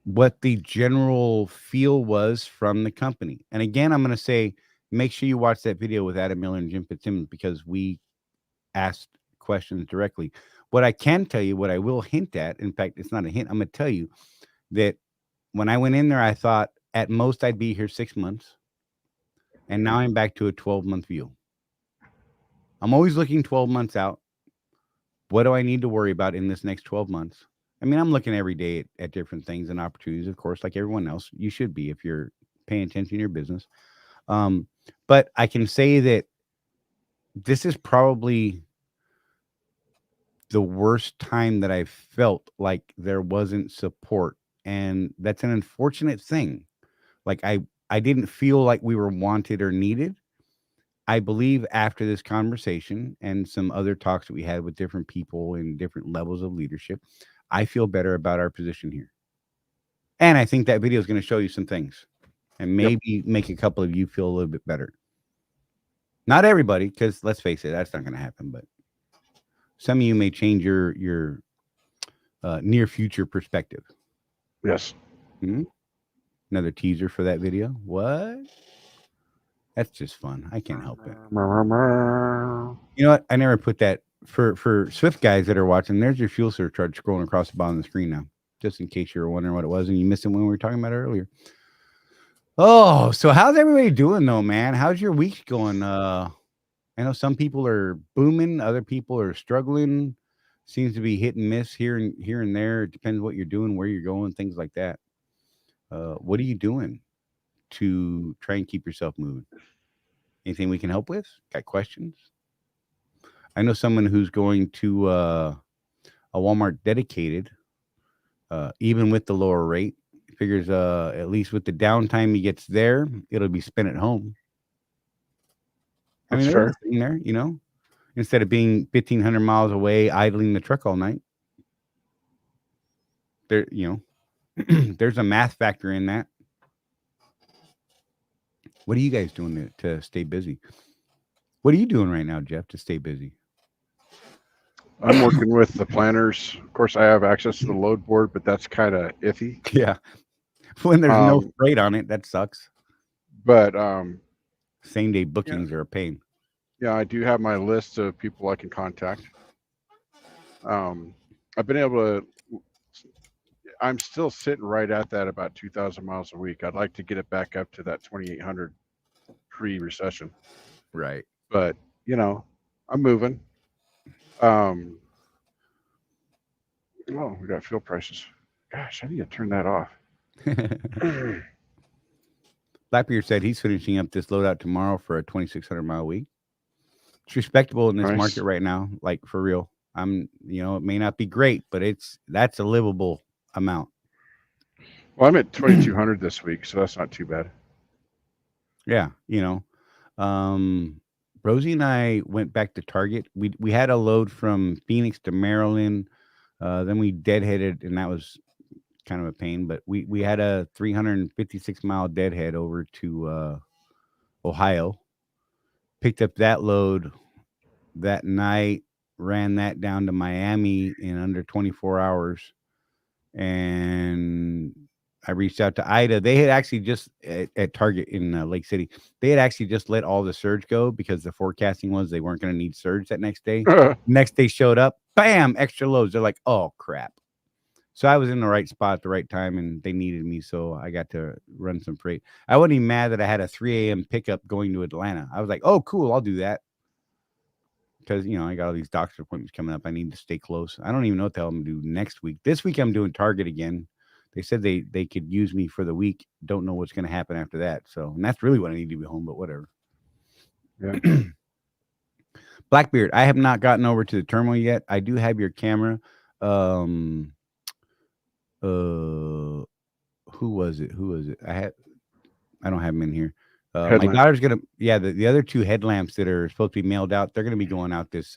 Speaker 1: What the general feel was from the company. And again, I'm going to say, make sure you watch that video with Adam Miller and Jim Fitzsimmons because we asked questions directly. What I can tell you, what I will hint at, in fact, it's not a hint, I'm going to tell you that when I went in there, I thought at most I'd be here 6 months. And now I'm back to a 12-month view. I'm always looking 12 months out. What do I need to worry about in this next 12 months? I mean, I'm looking every day at different things and opportunities, of course, like everyone else. You should be if you're paying attention to your business. But I can say that this is probably the worst time that I felt like there wasn't support. And that's an unfortunate thing. Like I didn't feel like we were wanted or needed. I believe after this conversation and some other talks that we had with different people in different levels of leadership, I feel better about our position here. And I think that video is going to show you some things and maybe make a couple of you feel a little bit better. Not everybody, because let's face it, that's not going to happen. But some of you may change your near future perspective.
Speaker 2: Yes.
Speaker 1: Another teaser for that video. What? That's just fun. I can't help it. You know what? I never put that for Swift guys that are watching. There's your fuel surcharge scrolling across the bottom of the screen now, just in case you were wondering what it was and you missed it when we were talking about it earlier. Oh, so how's everybody doing though, man? How's your week going? I know some people are booming, other people are struggling. Seems to be hit and miss here and there. It depends what you're doing, where you're going, things like that. What are you doing to try and keep yourself moving? Anything we can help with? Got questions? I know someone who's going to a Walmart dedicated, even with the lower rate. Figures at least with the downtime he gets there, it'll be spent at home.
Speaker 2: That's
Speaker 1: I mean,
Speaker 2: fair.
Speaker 1: there's a thing there, you know, instead of being 1,500 miles away idling the truck all night. There, you know, there's a math factor in that. What are you guys doing to stay busy? What are you doing right now, Jeff, to stay busy?
Speaker 2: I'm working with the planners. Of course, I have access to the load board, but that's kind of iffy.
Speaker 1: Yeah. When there's no freight on it, that sucks.
Speaker 2: But
Speaker 1: same day bookings are a pain.
Speaker 2: Yeah, I do have my list of people I can contact. I've been able to. I'm still sitting right at that about 2,000 miles a week. I'd like to get it back up to that 2,800 pre-recession.
Speaker 1: Right.
Speaker 2: But you know, I'm moving. Oh, we got fuel prices. Gosh, I need to turn that off.
Speaker 1: Lapierre said he's finishing up this loadout tomorrow for a 2,600 mile week. It's respectable in this market right now, like for real. You know, it may not be great, but that's a livable amount.
Speaker 2: Well, I'm at 2,200 this week, so that's not too bad.
Speaker 1: Yeah, you know, Rosie and I went back to Target. We had a load from Phoenix to Maryland. Then we deadheaded, and that was kind of a pain. But we had a 356-mile deadhead over to Ohio. Picked up that load that night, ran that down to Miami in under 24 hours, and I reached out to Ida. They had actually just at Target in Lake City. They had actually just let all the surge go because the forecasting was they weren't going to need surge that next day. Next day showed up, bam, extra loads. They're like, oh crap. So I was in the right spot at the right time, and they needed me, so I got to run some freight. I wasn't even mad that I had a 3 a.m. pickup going to Atlanta. I was like, oh cool, I'll do that. Because, I got all these doctor appointments coming up. I need to stay close. I don't even know what the hell I'm going to do next week. This week I'm doing Target again. They said they could use me for the week. Don't know what's going to happen after that. So, and that's really what I need to be home, but whatever.
Speaker 2: Yeah.
Speaker 1: Blackbeard, I have not gotten over to the terminal yet. I do have your camera. Who was it? I don't have them in here. My daughter's gonna, the other 2 headlamps that are supposed to be mailed out, they're gonna be going out this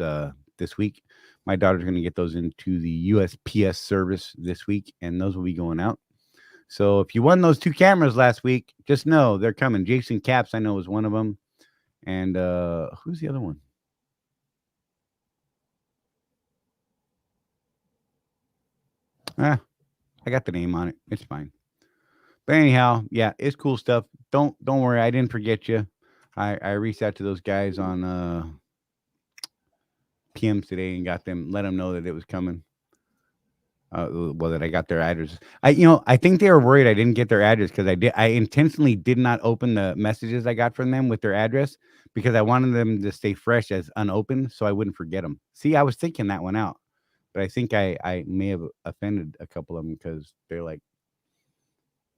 Speaker 1: week. My daughter's gonna get those into the USPS service this week, and those will be going out. So if you won those 2 cameras last week, just know they're coming. Jason Caps, I know, was one of them, and who's the other one? I got the name on it. It's fine. But anyhow, yeah, it's cool stuff. Don't worry, I didn't forget you. I reached out to those guys on PMs today and let them know that it was coming. That I got their address. I think they were worried I didn't get their address because I intentionally did not open the messages I got from them with their address because I wanted them to stay fresh as unopened so I wouldn't forget them. See, I was thinking that one out, but I think I may have offended a couple of them because they're like,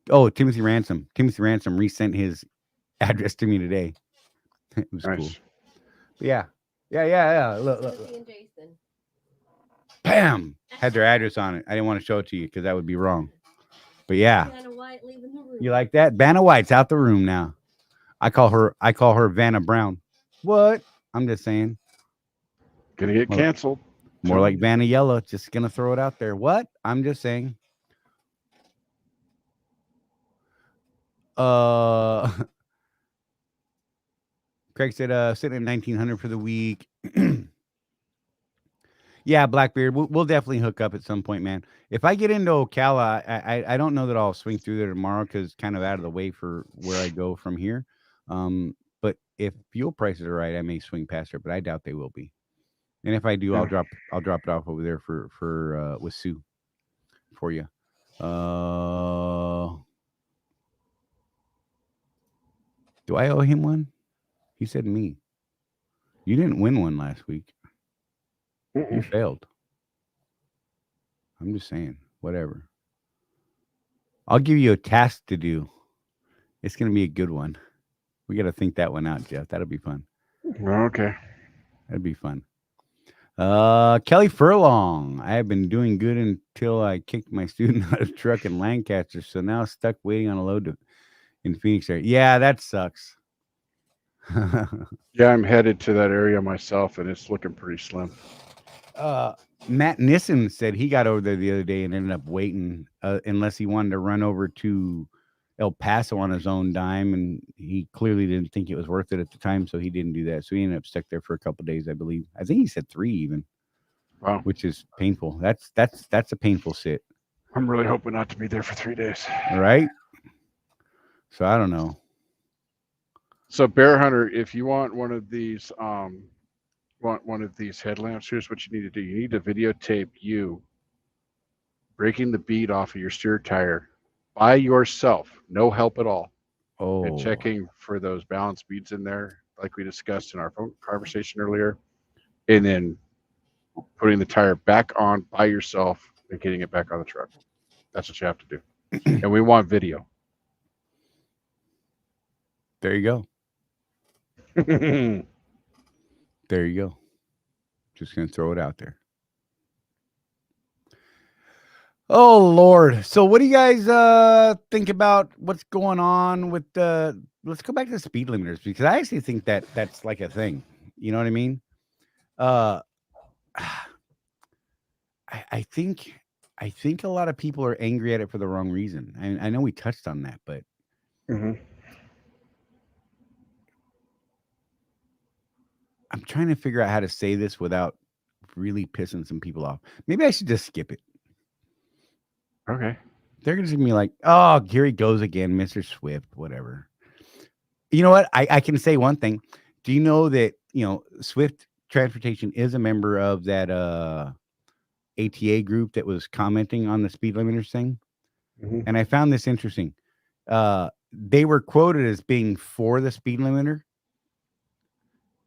Speaker 1: oh, Timothy Ransom resent his address to me today. It was
Speaker 2: nice.
Speaker 1: Cool. But yeah. Look.
Speaker 3: And Jason.
Speaker 1: Bam! Had their address on it. I didn't want to show it to you because that would be wrong. But yeah.
Speaker 3: Vanna White leaving the room.
Speaker 1: You like that? Vanna White's out the room now. I call her Vanna Brown. What? I'm just saying.
Speaker 2: Gonna get canceled.
Speaker 1: More like Vanna Yellow. Just gonna throw it out there. What? I'm just saying. Craig said sitting at 1900 for the week. Yeah, Blackbeard, we'll definitely hook up at some point, man. If I get into Ocala, I don't know that I'll swing through there tomorrow because it's kind of out of the way for where I go from here. But if fuel prices are right, I may swing past her, but I doubt they will be. And if I do, I'll drop it off over there for with Sue for you. Do I owe him one? He said me. You didn't win one last week. You failed. I'm just saying, whatever. I'll give you a task to do. It's going to be a good one. We got to think that one out, Jeff. That'll be fun.
Speaker 2: Okay.
Speaker 1: That'd be fun. Kelly Furlong. I have been doing good until I kicked my student out of the truck in Lancaster, so now stuck waiting on a load in Phoenix area. Yeah, that sucks.
Speaker 2: Yeah, I'm headed to that area myself, and it's looking pretty slim.
Speaker 1: Matt Nissen said he got over there the other day and ended up waiting unless he wanted to run over to El Paso on his own dime, and he clearly didn't think it was worth it at the time, so he didn't do that. So he ended up stuck there for a couple of days, I believe. I think he said 3 even.
Speaker 2: Wow,
Speaker 1: which is painful. That's a painful sit.
Speaker 2: I'm really hoping not to be there for 3 days.
Speaker 1: Right. So I don't know.
Speaker 2: So Bear Hunter, if you want one of these headlamps, here's what you need to do. You need to videotape you breaking the bead off of your steer tire by yourself, no help at all.
Speaker 1: Oh.
Speaker 2: And checking for those balance beads in there, like we discussed in our phone conversation earlier, and then putting the tire back on by yourself and getting it back on the truck. That's what you have to do. And we want video.
Speaker 1: There you go. There you go. Just going to throw it out there. Oh, Lord. So what do you guys think about what's going on with let's go back to the speed limiters, because I actually think that's like a thing. You know what I mean? Uh, I think a lot of people are angry at it for the wrong reason. I know we touched on that, but
Speaker 2: Mm-hmm.
Speaker 1: I'm trying to figure out how to say this without really pissing some people off. Maybe I should just skip it.
Speaker 2: Okay.
Speaker 1: They're just gonna be like, "Oh, here he goes again, Mr. Swift, whatever." You know what? I can say one thing. Do you know that Swift Transportation is a member of that ATA group that was commenting on the speed limiters thing?
Speaker 2: Mm-hmm.
Speaker 1: And I found this interesting. They were quoted as being for the speed limiter.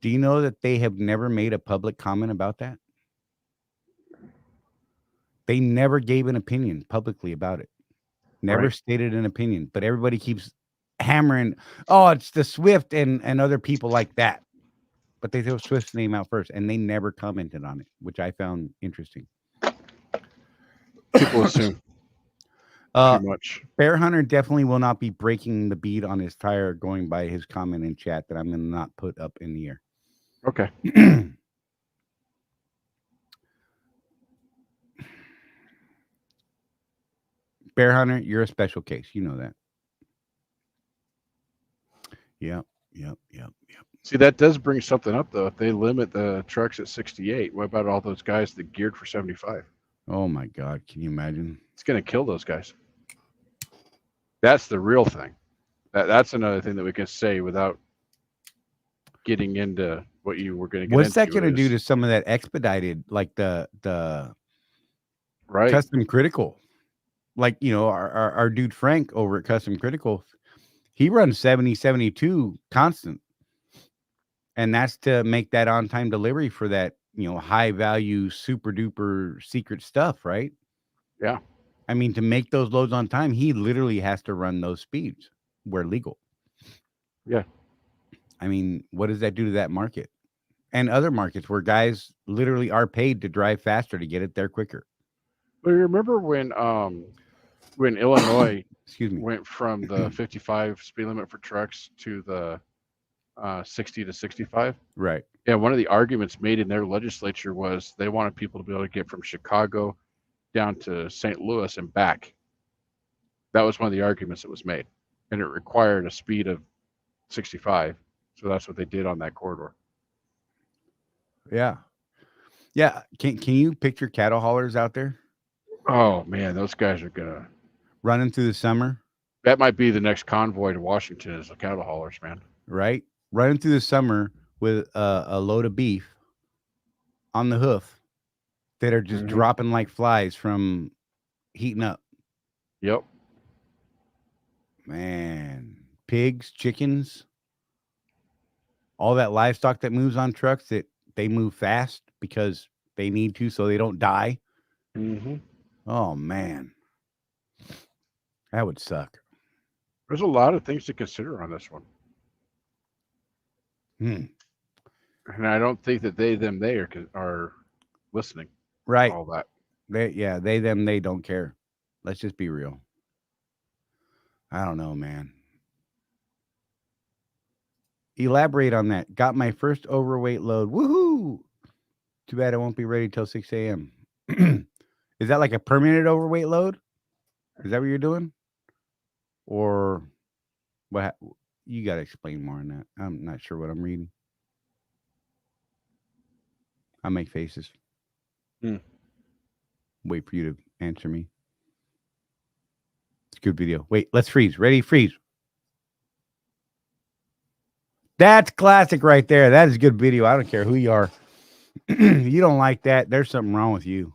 Speaker 1: Do you know that they have never made a public comment about that? They never gave an opinion publicly about it. Never
Speaker 2: Right.
Speaker 1: stated an opinion, but everybody keeps hammering, "Oh, it's the Swift and other people like that." But they throw Swift's name out first, and they never commented on it, which I found interesting.
Speaker 2: People assume too much.
Speaker 1: Bear Hunter definitely will not be breaking the bead on his tire going by his comment in chat that I'm going to not put up in the air.
Speaker 2: Okay.
Speaker 1: Bear Hunter, you're a special case. You know that. Yep.
Speaker 2: See, that does bring something up, though. If they limit the trucks at 68, what about all those guys that geared for 75?
Speaker 1: Oh, my God. Can you imagine?
Speaker 2: It's going to kill those guys. That's the real thing. That's another thing that we can say without getting into what you were going to get
Speaker 1: What's
Speaker 2: into.
Speaker 1: that going to do to some of that expedited, like the
Speaker 2: right?
Speaker 1: Custom Critical? Like, our dude Frank over at Custom Critical, he runs 70, 72 constant. And that's to make that on-time delivery for that, high value, super duper secret stuff, right?
Speaker 2: Yeah.
Speaker 1: I mean, to make those loads on time, he literally has to run those speeds where legal.
Speaker 2: Yeah.
Speaker 1: I mean, what does that do to that market? And other markets where guys literally are paid to drive faster to get it there quicker.
Speaker 2: But you remember when Illinois
Speaker 1: Excuse me.
Speaker 2: went from the 55 speed limit for trucks to the 60 to 65?
Speaker 1: Right.
Speaker 2: Yeah, one of the arguments made in their legislature was they wanted people to be able to get from Chicago down to St. Louis and back. That was one of the arguments that was made, and it required a speed of 65. So that's what they did on that corridor.
Speaker 1: Yeah. Yeah. Can you picture cattle haulers out there
Speaker 2: Oh man, those guys are gonna.
Speaker 1: running through the summer?
Speaker 2: That might be the next convoy to Washington is the cattle haulers, man.
Speaker 1: Right. Running through the summer with a load of beef on the hoof that are just dropping like flies from heating up.
Speaker 2: Yep.
Speaker 1: Man, pigs, chickens, all that livestock that moves on trucks, that they move fast because they need to so they don't die.
Speaker 2: Mm-hmm.
Speaker 1: Oh, man. That would suck.
Speaker 2: There's a lot of things to consider on this one. And I don't think that they are listening.
Speaker 1: Right.
Speaker 2: All that.
Speaker 1: They, them, they don't care. Let's just be real. I don't know, man. Elaborate on that. Got my first overweight load. Woohoo! Too bad I won't be ready till 6 a.m. Is that like a permanent overweight load? Is that what you're doing? Or what? You got to explain more on that. I'm not sure what I'm reading. I make faces. Wait for you to answer me. It's a good video. Wait, let's freeze. Ready? Freeze. That's classic right there. That is a good video. I don't care who you are. You don't like that, there's something wrong with you.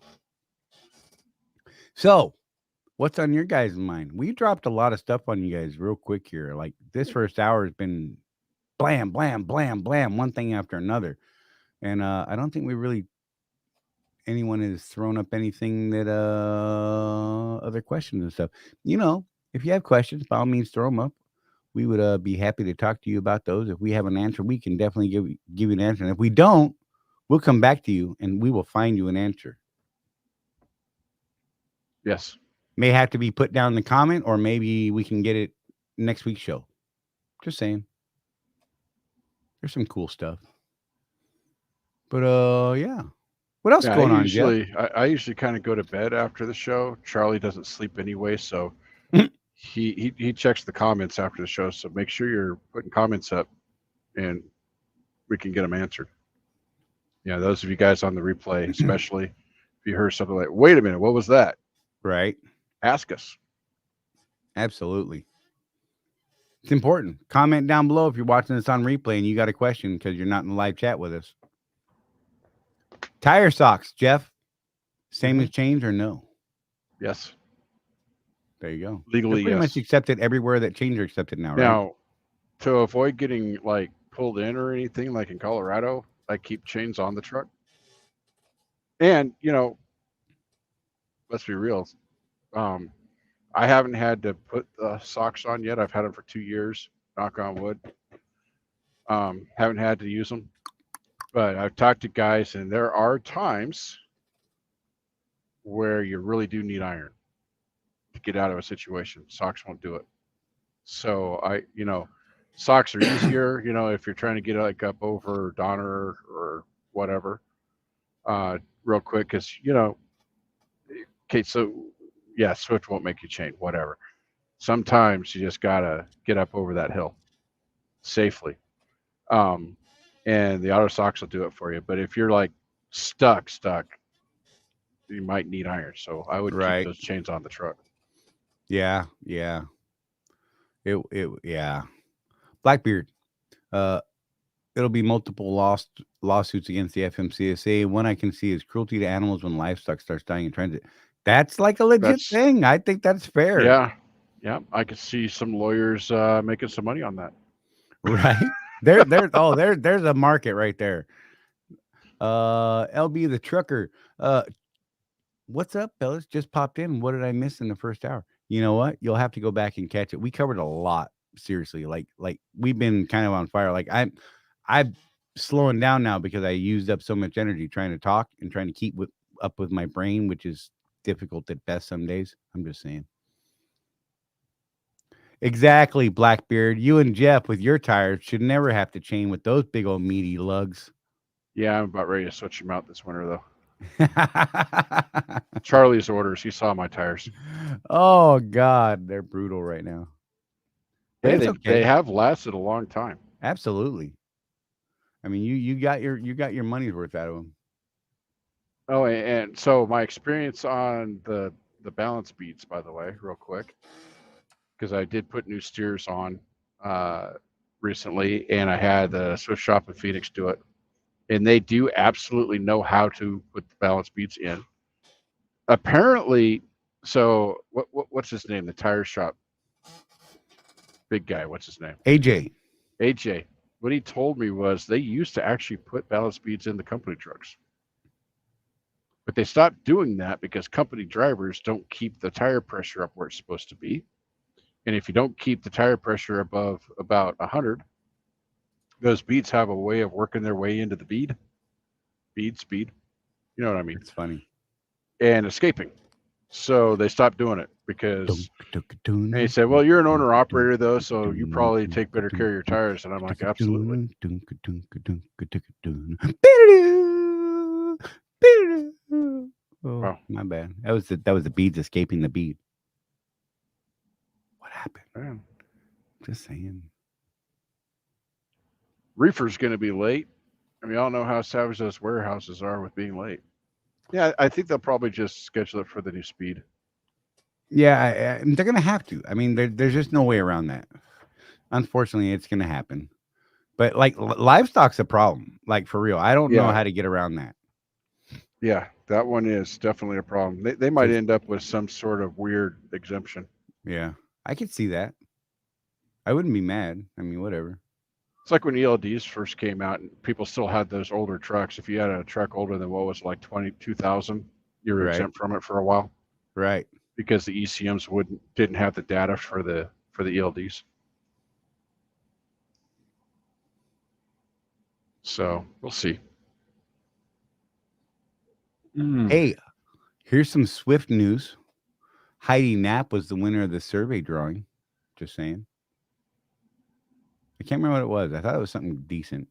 Speaker 1: So, what's on your guys' mind? We dropped a lot of stuff on you guys real quick here. Like this first hour has been blam, blam, blam, blam, one thing after another. And I don't think anyone has thrown up anything that other questions and stuff. If you have questions, by all means throw them up. We would be happy to talk to you about those. If we have an answer, we can definitely give you an answer. And if we don't, we'll come back to you and we will find you an answer.
Speaker 2: Yes.
Speaker 1: May have to be put down in the comment, or maybe we can get it next week's show. Just saying. There's some cool stuff. But yeah. What else
Speaker 2: Yeah,
Speaker 1: going on, Jeff?
Speaker 2: I usually kind of go to bed after the show. Charlie doesn't sleep anyway, so he checks the comments after the show. So make sure you're putting comments up, and we can get them answered. Yeah, those of you guys on the replay, especially if you heard something like, "Wait a minute, what was that?"
Speaker 1: Right.
Speaker 2: Ask us.
Speaker 1: Absolutely. It's important. Comment down below if you're watching this on replay and you got a question because you're not in the live chat with us. Tire socks, Jeff. Same as change or no?
Speaker 2: Yes.
Speaker 1: There you go.
Speaker 2: Legally,
Speaker 1: They're pretty
Speaker 2: yes.
Speaker 1: much accepted everywhere that change are accepted now, right?
Speaker 2: Now, to avoid getting like pulled in or anything, like in Colorado, I keep chains on the truck. And let's be real. I haven't had to put the socks on yet. I've had them for 2 years. Knock on wood. Haven't had to use them, but I've talked to guys, and there are times where you really do need iron to get out of a situation. Socks won't do it. So socks are easier. If you're trying to get like up over Donner or whatever, real quick, because okay, so yeah, Swift won't make you chain, whatever. Sometimes you just gotta get up over that hill safely. And the auto socks will do it for you. But if you're like stuck, you might need iron. So I would keep those chains on the truck.
Speaker 1: Yeah. Yeah. Blackbeard. It'll be multiple lawsuits against the FMCSA. One I can see is cruelty to animals when livestock starts dying in transit. That's like a legit thing. I think that's fair.
Speaker 2: Yeah. I could see some lawyers making some money on that.
Speaker 1: Right. There's a market right there. LB the trucker. What's up, fellas? Just popped in. What did I miss in the first hour? You know what? You'll have to go back and catch it. We covered a lot. Seriously, like we've been kind of on fire. Like I'm slowing down now because I used up so much energy trying to talk and trying to keep up with my brain, which is difficult at best some days. I'm just saying. Exactly, Blackbeard. You and Jeff with your tires should never have to chain with those big old meaty lugs.
Speaker 2: Yeah, I'm about ready to switch them out this winter, though. Charlie's orders. He saw my tires.
Speaker 1: Oh, God. They're brutal right now.
Speaker 2: Hey, they have lasted a long time.
Speaker 1: Absolutely. I mean, you got your money's worth out of them.
Speaker 2: Oh, and so my experience on the balance beats, by the way, real quick, because I did put new steers on recently, and I had the Swift Shop in Phoenix do it, and they do absolutely know how to put the balance beats in. Apparently, so what's his name? The tire shop big guy. What's his name? AJ. What he told me was they used to actually put balance beads in the company trucks. But they stopped doing that because company drivers don't keep the tire pressure up where it's supposed to be. And if you don't keep the tire pressure above about 100, those beads have a way of working their way into the bead. Speed. You know what I mean?
Speaker 1: It's funny.
Speaker 2: And escaping. So they stopped doing it because and he said, well, you're an owner operator though, so you probably take better care of your tires. And I'm like, absolutely.
Speaker 1: Oh, wow. My bad. That was the beads escaping the bead. What happened?
Speaker 2: Man.
Speaker 1: Just saying.
Speaker 2: Reefer's going to be late. I mean, I don't know how savage those warehouses are with being late. Yeah, I think they'll probably just schedule it for the new speed.
Speaker 1: Yeah, they're going to have to. I mean, there's just no way around that. Unfortunately, it's going to happen. But like livestock's a problem. Like for real, I don't know how to get around that.
Speaker 2: Yeah, that one is definitely a problem. They might end up with some sort of weird exemption.
Speaker 1: Yeah, I could see that. I wouldn't be mad. I mean, whatever.
Speaker 2: It's like when ELDs first came out and people still had those older trucks. If you had a truck older than what was like 22,000, you were exempt from it for a while.
Speaker 1: Right.
Speaker 2: Because the ECMs didn't have the data for the ELDs. So we'll see.
Speaker 1: Hey, here's some Swift news. Heidi Knapp was the winner of the survey drawing. Just saying. I can't remember what it was. I thought it was something decent.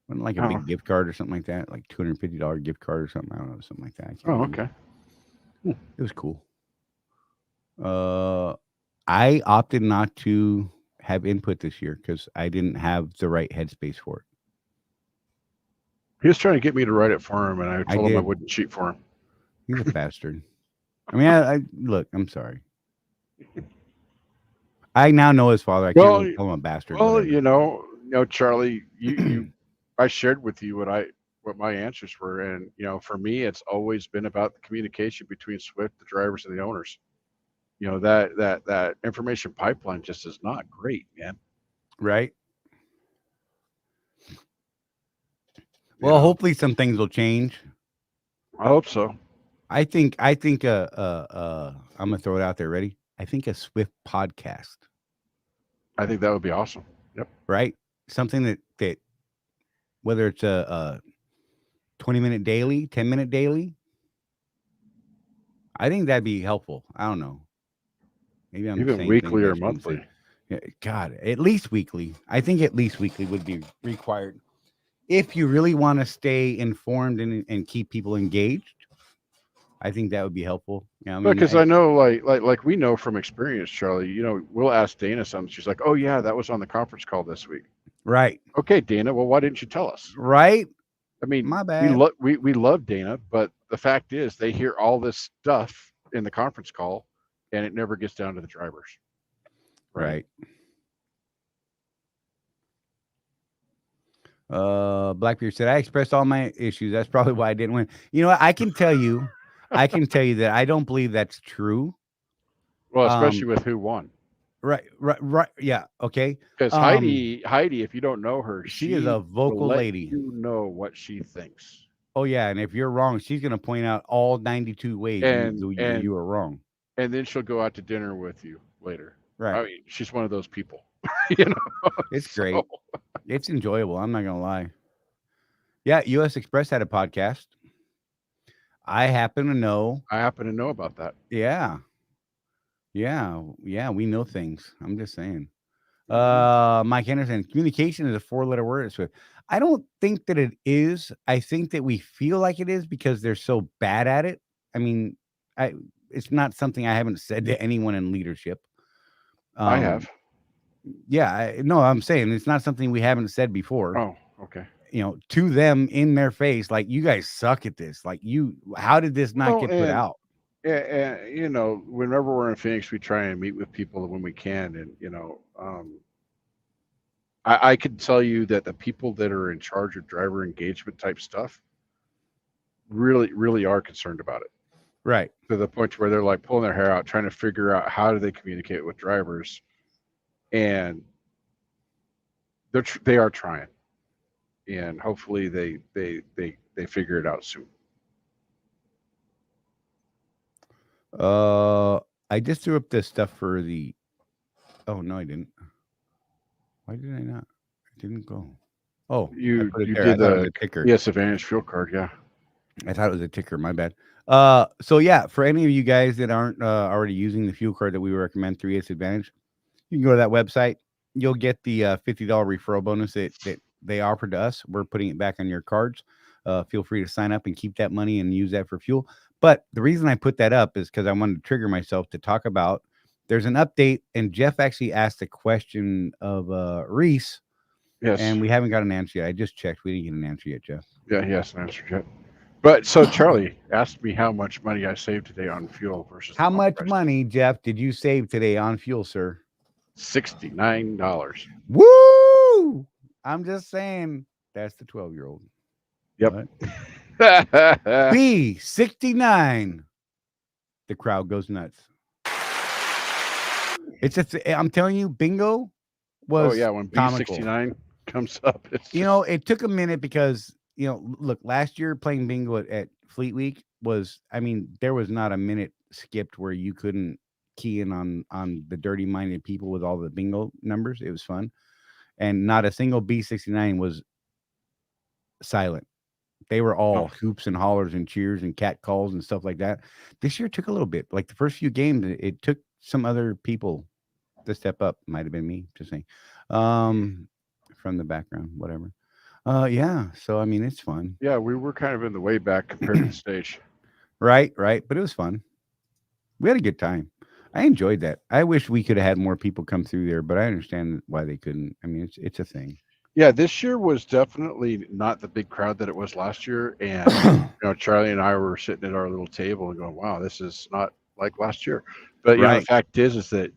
Speaker 1: Wasn't like a big gift card or something like that, like $250 gift card or something. I don't know, something like that. I can't remember.
Speaker 2: Okay.
Speaker 1: It was cool. I opted not to have input this year because I didn't have the right headspace for it.
Speaker 2: He was trying to get me to write it for him, and I told him I
Speaker 1: did.
Speaker 2: wouldn't cheat for him.
Speaker 1: He's a bastard. I mean, I look. I'm sorry. I now know his father. I can't really call him a bastard.
Speaker 2: Well,
Speaker 1: whatever.
Speaker 2: Charlie, I shared with you what my answers were, and for me, it's always been about the communication between Swift, the drivers, and the owners. That information pipeline just is not great, man.
Speaker 1: Right. Well, hopefully some things will change.
Speaker 2: I hope so.
Speaker 1: I think I'm gonna throw it out there. Ready? I think a Swift podcast.
Speaker 2: I think that would be awesome. Yep.
Speaker 1: Right? Something that whether it's a 20-minute daily, 10-minute daily, I think that'd be helpful. I don't know. Maybe I'm
Speaker 2: even
Speaker 1: saying
Speaker 2: weekly
Speaker 1: things I
Speaker 2: or
Speaker 1: shouldn't say.
Speaker 2: monthly.
Speaker 1: Yeah, God, at least weekly. I think at least weekly would be required if you really want to stay informed and keep people engaged. I think that would be helpful. Yeah, I mean,
Speaker 2: Because I know, like we know from experience, Charlie. We'll ask Dana something. She's like, "Oh yeah, that was on the conference call this week."
Speaker 1: right,
Speaker 2: Okay, Dana. Well, why didn't you tell us?
Speaker 1: right.
Speaker 2: I mean,
Speaker 1: My bad.
Speaker 2: we love Dana, but the fact is, they hear all this stuff in the conference call, and it never gets down to the drivers.
Speaker 1: Right. Blackbeard said, I expressed all my issues. That's probably why I didn't win. You know what? I can tell you that I don't believe that's true.
Speaker 2: Well, especially with who won.
Speaker 1: Right. Yeah. Okay.
Speaker 2: Because Heidi, if you don't know her,
Speaker 1: she is a vocal
Speaker 2: will let
Speaker 1: lady.
Speaker 2: You know what she thinks.
Speaker 1: Oh yeah, and if you're wrong, she's going to point out all 92 ways you are wrong.
Speaker 2: And then she'll go out to dinner with you later.
Speaker 1: Right.
Speaker 2: I mean, she's one of those people.
Speaker 1: It's great. It's enjoyable. I'm not going to lie. Yeah, US Express had a podcast. I happen to know
Speaker 2: about that.
Speaker 1: Yeah. We know things. I'm just saying. Mike Henderson, communication is a 4-letter word. So I don't think that it is. I think that we feel like it is because they're so bad at it. I mean, it's not something I haven't said to anyone in leadership.
Speaker 2: I have.
Speaker 1: Yeah, I'm saying it's not something we haven't said before.
Speaker 2: Oh, okay.
Speaker 1: To them in their face, like, you guys suck at this. Like, how did this not get put out?
Speaker 2: Yeah, and whenever we're in Phoenix, we try and meet with people when we can, and I can tell you that the people that are in charge of driver engagement type stuff really, really are concerned about it.
Speaker 1: Right.
Speaker 2: To the point where they're like pulling their hair out, trying to figure out how do they communicate with drivers, and they are trying, and hopefully they figure it out soon.
Speaker 1: I just threw up this stuff for the. Oh no, I didn't. Why did I not? It didn't go. Oh,
Speaker 2: you did
Speaker 1: the ticker.
Speaker 2: Yes, Advantage fuel card. Yeah,
Speaker 1: I thought it was a ticker. My bad. So yeah, for any of you guys that aren't already using the fuel card that we recommend, 3S Advantage, you can go to that website. You'll get the $50 referral bonus that they offered to us. We're putting it back on your cards. Feel free to sign up and keep that money and use that for fuel. But the reason I put that up is because I wanted to trigger myself to talk about. There's an update, and Jeff actually asked a question of Reese.
Speaker 2: Yes.
Speaker 1: And we haven't got an answer yet. I just checked. We didn't get an answer yet, Jeff.
Speaker 2: Yeah, he hasn't answered yet. But so Charlie asked me how much money I saved today on fuel versus
Speaker 1: how much money, Jeff, did you save today on fuel, sir?
Speaker 2: $69.
Speaker 1: Woo! I'm just saying that's the 12-year-old.
Speaker 2: Yep.
Speaker 1: B69. The crowd goes nuts. I'm telling you, bingo was.
Speaker 2: Oh yeah, when B69 comes up,
Speaker 1: it took a minute because look, last year playing bingo at Fleet Week was, there was not a minute skipped where you couldn't key in on the dirty-minded people with all the bingo numbers. It was fun, and not a single B69 was silent. They were all hoops and hollers and cheers and cat calls and stuff like that. This year took a little bit. Like the first few games, it took some other people to step up. Might have been me, just saying. From the background, whatever. Yeah. So I mean, it's fun.
Speaker 2: Yeah, we were kind of in the way back compared to the stage.
Speaker 1: Right. But it was fun. We had a good time. I enjoyed that. I wish we could have had more people come through there, but I understand why they couldn't. I mean, it's a thing.
Speaker 2: Yeah, this year was definitely not the big crowd that it was last year. And, Charlie and I were sitting at our little table and going, wow, this is not like last year. But, the
Speaker 1: Right.
Speaker 2: fact is that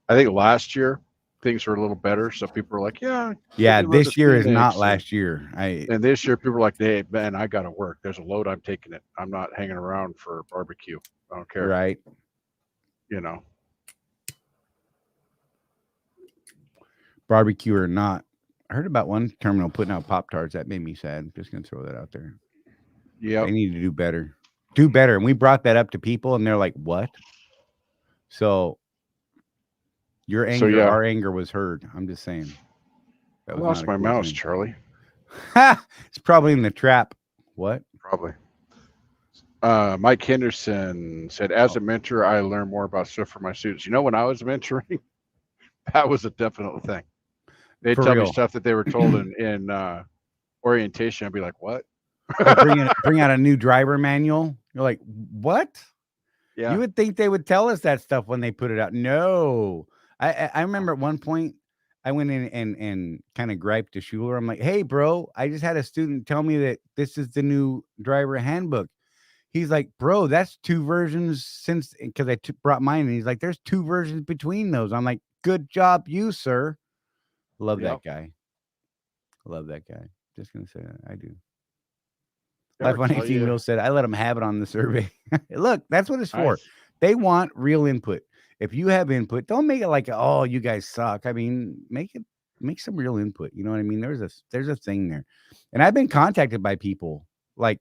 Speaker 2: I think last year things were a little better. So people were like, yeah,
Speaker 1: Yeah.
Speaker 2: let me run to
Speaker 1: This year is not
Speaker 2: Phoenix.
Speaker 1: last year.
Speaker 2: And this year people were like, hey, man, I got to work. There's a load. I'm taking it. I'm not hanging around for barbecue. I don't care.
Speaker 1: Right. Barbecue or not. I heard about one terminal putting out Pop-Tarts. That made me sad. I'm just going to throw that out there.
Speaker 2: Yeah.
Speaker 1: They need to do better. Do better. And we brought that up to people, and they're like, what? So your anger, our anger was heard. I'm just saying.
Speaker 2: I lost my mouse, Charlie.
Speaker 1: It's probably in the trap. What?
Speaker 2: Probably. Mike Henderson said, as a mentor, I learn more about stuff for my students. When I was mentoring, that was a definite thing. They'd tell me stuff that they were told in orientation. I'd be like, what?
Speaker 1: bring out a new driver manual. You're like, what?
Speaker 2: Yeah.
Speaker 1: You would think they would tell us that stuff when they put it out. No. I remember at one point I went in and kind of griped to Schuler. I'm like, hey, bro, I just had a student tell me that this is the new driver handbook. He's like, bro, that's 2 versions since, because I brought mine, and he's like, there's 2 versions between those. I'm like, good job, you, sir. Love that guy. Love that guy. Just gonna say that. I do. Life 118 Will said, I let them have it on the survey. Look, that's what it's for. They want real input. If you have input, don't make it like, oh, you guys suck. I mean, make some real input. You know what I mean? There's a thing there. And I've been contacted by people like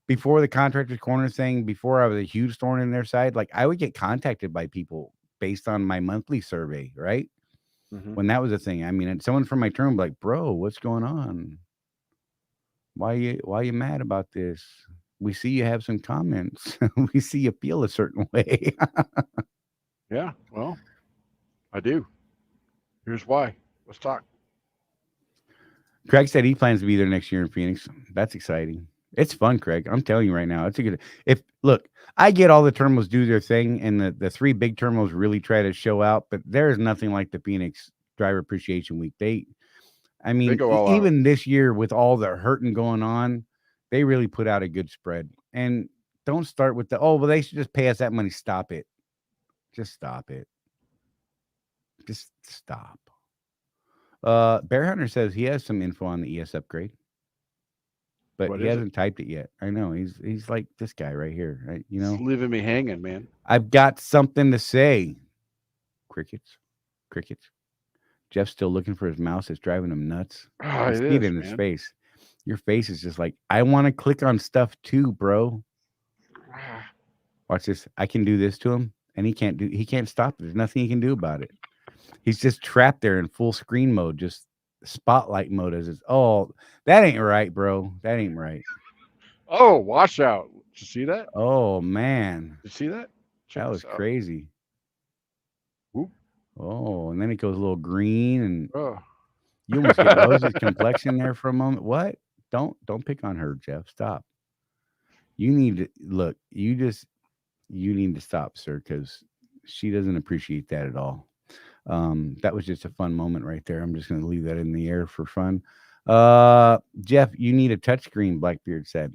Speaker 1: before the Contractor's Corner thing, before I was a huge thorn in their side. Like I would get contacted by people based on my monthly survey, right?
Speaker 2: Mm-hmm.
Speaker 1: When that was a thing. I mean, and someone from my term like, bro, what's going on? Why you mad about this? We see you have some comments. We see you feel a certain way.
Speaker 2: Yeah, well, I do. Here's why. Let's talk.
Speaker 1: Craig said he plans to be there next year in Phoenix. That's exciting. It's fun, Craig. I'm telling you right now. It's a good. Look, I get all the terminals do their thing, and the 3 big terminals really try to show out, but there is nothing like the Phoenix Driver Appreciation Week. I mean, even this year with all the hurting going on, they really put out a good spread. And don't start with they should just pay us that money. Stop it. Just stop it. Just stop. Bear Hunter says he has some info on the ES upgrade, but he hasn't typed it yet. I know he's like this guy right here, right?
Speaker 2: It's leaving me hanging, man.
Speaker 1: I've got something to say. Crickets. Jeff's still looking for his mouse. It's driving him nuts. I see it in his face. Your face is just like, I want to click on stuff too, bro. Watch this. I can do this to him, and he can't stop it. There's nothing he can do about it. He's just trapped there in full screen mode, just spotlight mode as it's. Oh, that ain't right, bro. That ain't right.
Speaker 2: Oh, watch out. Did you see that?
Speaker 1: Oh, man.
Speaker 2: Did you see that?
Speaker 1: That was crazy. Oop. Oh, and then it goes a little green, and you almost get Rose's complexion there for a moment. What? Don't pick on her, Jeff. Stop. You need to look. You need to stop, sir, because she doesn't appreciate that at all. That was just a fun moment right there. I'm just going to leave that in the air for fun. Jeff, you need a touchscreen, Blackbeard said.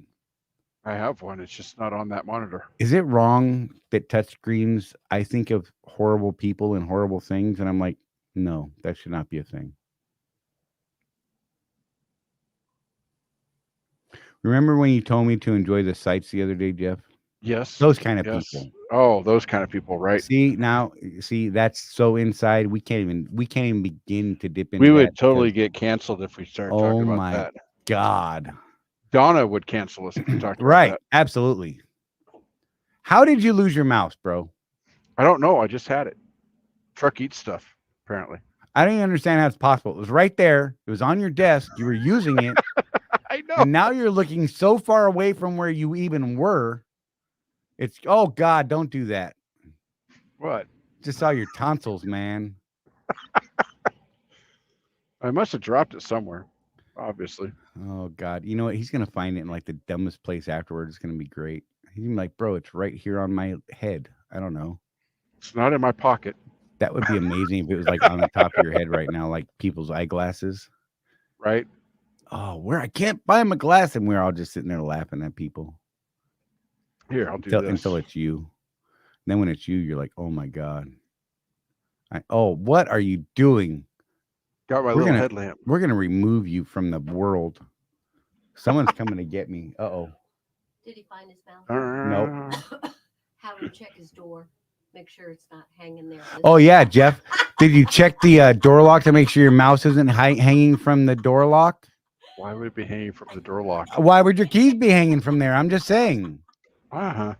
Speaker 2: I have one. It's just not on that monitor.
Speaker 1: Is it wrong that touchscreens, I think of horrible people and horrible things, and I'm like, no, that should not be a thing. Remember when you told me to enjoy the sights the other day, Jeff?
Speaker 2: Yes.
Speaker 1: Those kind of people.
Speaker 2: Oh, those kind of people, right?
Speaker 1: See, that's so inside. We can't even begin to dip into
Speaker 2: We would totally get canceled if we started talking about that.
Speaker 1: Oh my God.
Speaker 2: Donna would cancel us if we talked about that.
Speaker 1: Absolutely. How did you lose your mouse, bro?
Speaker 2: I don't know. I just had it. Truck eats stuff, apparently.
Speaker 1: I don't even understand how it's possible. It was right there. It was on your desk. You were using it.
Speaker 2: I know.
Speaker 1: And now you're looking so far away from where you even were. It's, oh God, don't do that.
Speaker 2: What?
Speaker 1: Just saw your tonsils, man.
Speaker 2: I must have dropped it somewhere. Obviously.
Speaker 1: Oh God, you know what? He's gonna find it in like the dumbest place afterwards. It's gonna be great. He's gonna be like, bro, it's right here on my head. I don't know.
Speaker 2: It's not in my pocket.
Speaker 1: That would be amazing if it was like on the top of your head right now, like people's eyeglasses.
Speaker 2: Right?
Speaker 1: Oh, where I can't find my glass, and we're all just sitting there laughing at people
Speaker 2: Here, I'll do
Speaker 1: until,
Speaker 2: this.
Speaker 1: until it's you. And then when it's you, you're like, oh my God. Oh, what are you doing?
Speaker 2: Got my
Speaker 1: We're
Speaker 2: little
Speaker 1: gonna
Speaker 2: headlamp.
Speaker 1: we're gonna remove you from the world. Someone's coming to get me. Uh-oh.
Speaker 3: Did he find his mouth?
Speaker 1: Nope.
Speaker 3: Have him check his door. Make sure it's not hanging there.
Speaker 1: Oh yeah, Jeff. Did you check the door lock to make sure your mouse isn't hanging from the door lock?
Speaker 2: Why would it be hanging from the door lock?
Speaker 1: Why would your keys be hanging from there? I'm just saying.
Speaker 2: Uh-huh.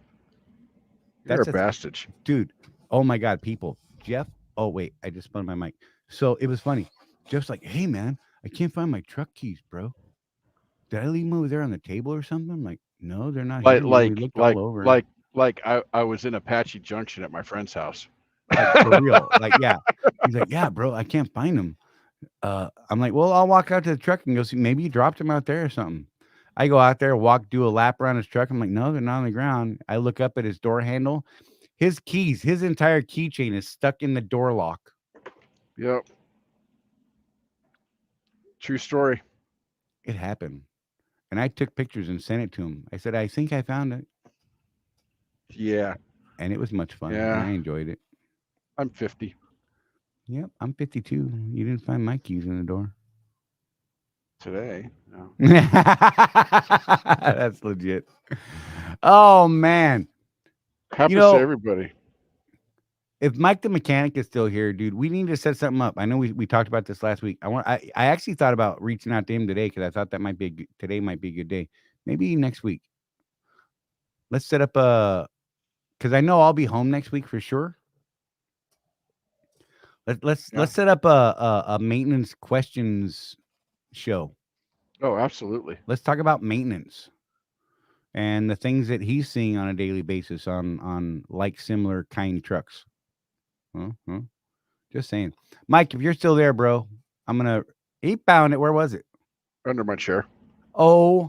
Speaker 2: You're
Speaker 1: That's
Speaker 2: a bastard.
Speaker 1: Dude. Oh my God, people. Jeff. Oh wait, I just spun my mic. So it was funny. Jeff's like, hey man, I can't find my truck keys, bro. Did I leave them over there on the table or something? I'm like, no, they're not here. We looked all over.
Speaker 2: Like I was in Apache Junction at my friend's house.
Speaker 1: Like, for real. Like, yeah. He's like, yeah, bro, I can't find them. I'm like, well, I'll walk out to the truck and go see. Maybe you dropped them out there or something. I go out there, do a lap around his truck. I'm like, no, they're not on the ground. I look up at his door handle. His keys, his entire keychain is stuck in the door lock.
Speaker 2: Yep. True story.
Speaker 1: It happened. And I took pictures and sent it to him. I said, I think I found it.
Speaker 2: Yeah.
Speaker 1: And it was much fun.
Speaker 2: Yeah.
Speaker 1: And I enjoyed it.
Speaker 2: I'm 50.
Speaker 1: Yep. I'm 52. You didn't find my keys in the door.
Speaker 2: Today. No.
Speaker 1: That's legit. Oh, man.
Speaker 2: Happens to everybody.
Speaker 1: If Mike the mechanic is still here, dude, we need to set something up. I know we talked about this last week. I actually thought about reaching out to him today because I thought that today might be a good day. Maybe next week. Let's set up because I know I'll be home next week for sure. Let's set up a maintenance questions show.
Speaker 2: Oh, absolutely.
Speaker 1: Let's talk about maintenance and the things that he's seeing on a daily basis on like similar kind trucks. Just saying. Mike, if you're still there, bro, I'm going to he found it. Where was it?
Speaker 2: Under my chair.
Speaker 1: OMG.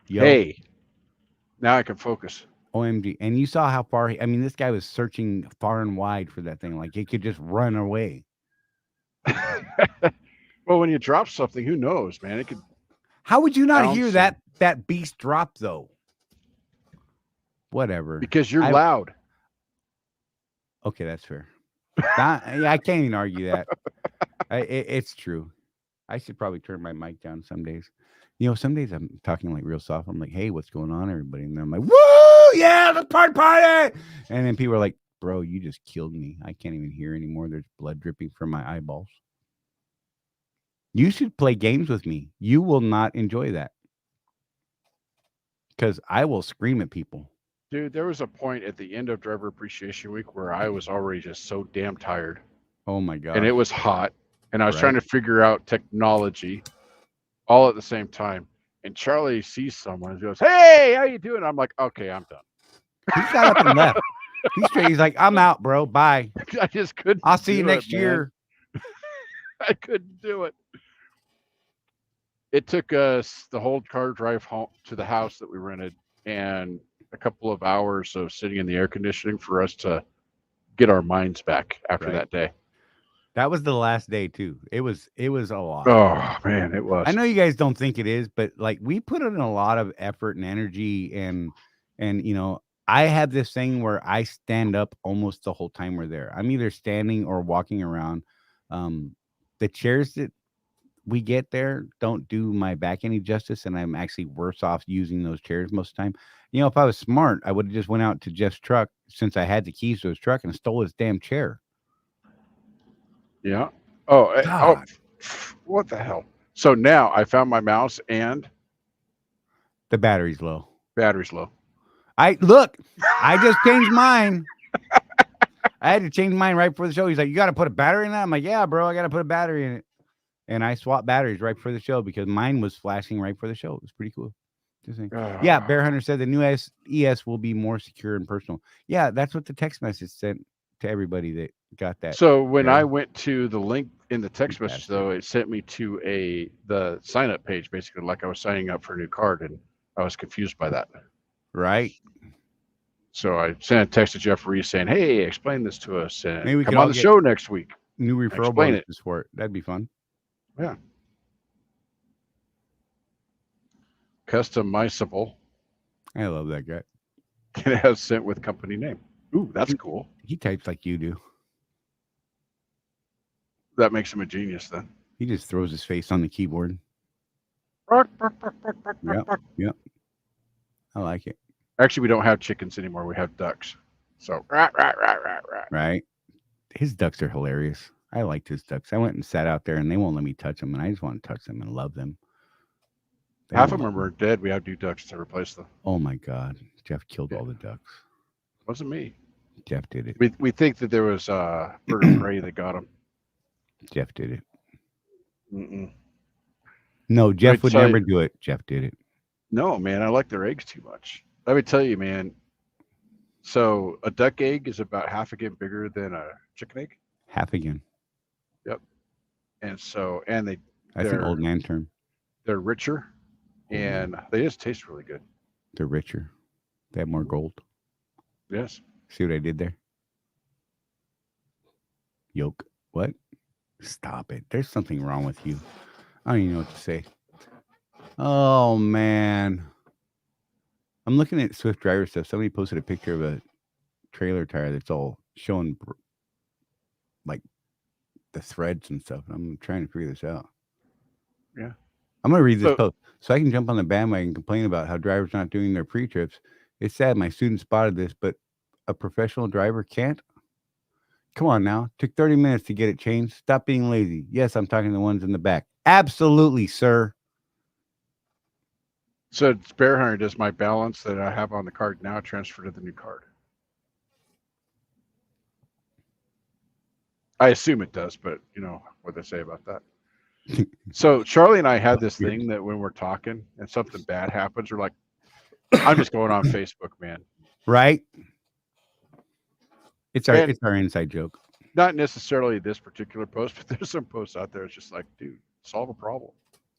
Speaker 1: Yo.
Speaker 2: Hey. Now I can focus.
Speaker 1: OMG. And you saw how far this guy was searching far and wide for that thing. Like he could just run away.
Speaker 2: Well, when you drop something, who knows, man? It could.
Speaker 1: How would you not hear that beast drop though? Whatever.
Speaker 2: Because you're loud.
Speaker 1: Okay, that's fair. I can't even argue that. It's true. I should probably turn my mic down some days. You know, some days I'm talking like real soft. I'm like, hey, what's going on, everybody? And then I'm like, woo, yeah, the party. And then people are like, bro, you just killed me. I can't even hear anymore. There's blood dripping from my eyeballs. You should play games with me. You will not enjoy that. Because I will scream at people.
Speaker 2: Dude, there was a point at the end of Driver Appreciation Week where I was already just so damn tired.
Speaker 1: Oh, my God.
Speaker 2: And it was hot. And I was trying to figure out technology all at the same time. And Charley sees someone and goes, hey, how you doing? I'm like, okay, I'm done.
Speaker 1: He got up and left. He's straight. He's like, I'm out, bro. Bye.
Speaker 2: I just couldn't.
Speaker 1: I'll see you next year.
Speaker 2: I couldn't do it. It took us the whole car drive home to the house that we rented and a couple of hours of sitting in the air conditioning for us to get our minds back after that day.
Speaker 1: That was the last day too. It was a lot.
Speaker 2: Oh man, it was.
Speaker 1: I know you guys don't think it is, but like we put in a lot of effort and energy and you know, I have this thing where I stand up almost the whole time we're there. I'm either standing or walking around. The chairs that we get there don't do my back any justice, and I'm actually worse off using those chairs most of the time. You know, if I was smart, I would have just went out to Jeff's truck since I had the keys to his truck and stole his damn chair.
Speaker 2: Yeah. Oh, what the hell? So now I found my mouse and
Speaker 1: the battery's low.
Speaker 2: Battery's low.
Speaker 1: I just changed mine. I had to change mine right before the show. He's like, you got to put a battery in that? I'm like, yeah, bro, I got to put a battery in it. And I swapped batteries right before the show because mine was flashing right before the show. It was pretty cool. Just saying. Yeah, Bear Hunter said the new ES will be more secure and personal. Yeah, that's what the text message sent to everybody that Got that.
Speaker 2: So when
Speaker 1: Okay.
Speaker 2: I went to the link in the text
Speaker 1: You
Speaker 2: message,
Speaker 1: bastard.
Speaker 2: though, it sent me to the sign up page, basically like I was signing up for a new card, and I was confused by that.
Speaker 1: Right.
Speaker 2: So I sent a text to Jeff Reese saying, "Hey, explain this to us, and
Speaker 1: Maybe we
Speaker 2: come
Speaker 1: could
Speaker 2: on
Speaker 1: all
Speaker 2: the
Speaker 1: get
Speaker 2: show next week."
Speaker 1: new referral
Speaker 2: Explain it.
Speaker 1: bonuses for it. That'd be fun.
Speaker 2: Yeah. Customizable.
Speaker 1: I love that guy.
Speaker 2: It has sent with company name. Ooh, that's cool.
Speaker 1: He types like you do.
Speaker 2: That makes him a genius then.
Speaker 1: He just throws his face on the keyboard. Yep. I like it.
Speaker 2: Actually, we don't have chickens anymore. We have ducks. So,
Speaker 1: Right. His ducks are hilarious. I liked his ducks. I went and sat out there and they won't let me touch them. And I just want to touch them and love them. They
Speaker 2: half of
Speaker 1: won't.
Speaker 2: them are dead. We have new ducks to replace them.
Speaker 1: Oh my God. Jeff killed all the ducks.
Speaker 2: Wasn't me.
Speaker 1: Jeff did it.
Speaker 2: We think that there was a bird of prey that got them.
Speaker 1: Jeff did it.
Speaker 2: Mm-mm.
Speaker 1: No, Jeff would
Speaker 2: tell
Speaker 1: never
Speaker 2: you-
Speaker 1: do it. Jeff did it.
Speaker 2: No, man, I like their eggs too much. Let me tell you, man. So a duck egg is about half again bigger than a chicken egg,
Speaker 1: Half again.
Speaker 2: and they
Speaker 1: That's an
Speaker 2: They're-
Speaker 1: old man term.
Speaker 2: they're richer, and they just taste really good.
Speaker 1: They're richer. They have more gold.
Speaker 2: Yes.
Speaker 1: See what I did there? Yolk. What? Stop it. There's something wrong with you. I don't even know what to say. Oh, man. I'm looking at Swift driver stuff. Somebody posted a picture of a trailer tire that's all showing like the threads and stuff. I'm trying to figure this out.
Speaker 2: Yeah.
Speaker 1: I'm going to read this
Speaker 2: So-
Speaker 1: post so I can jump on the bandwagon and complain about how drivers not doing their pre-trips. It's sad my student spotted this, but a professional driver can't. Come on now. Took 30 minutes to get it changed. Stop being lazy. Yes, I'm talking to the ones in the back. Absolutely, sir.
Speaker 2: So Bear Hunter, does my balance that I have on the card now transfer to the new card? I assume it does, but you know what they say about that. So Charlie and I had this thing that when we're talking and something bad happens, we're like, I'm just going on Facebook, man.
Speaker 1: Right? It's our
Speaker 2: And-
Speaker 1: it's our inside joke.
Speaker 2: Not necessarily this particular post, but there's some posts out there. It's just like, dude, solve a problem.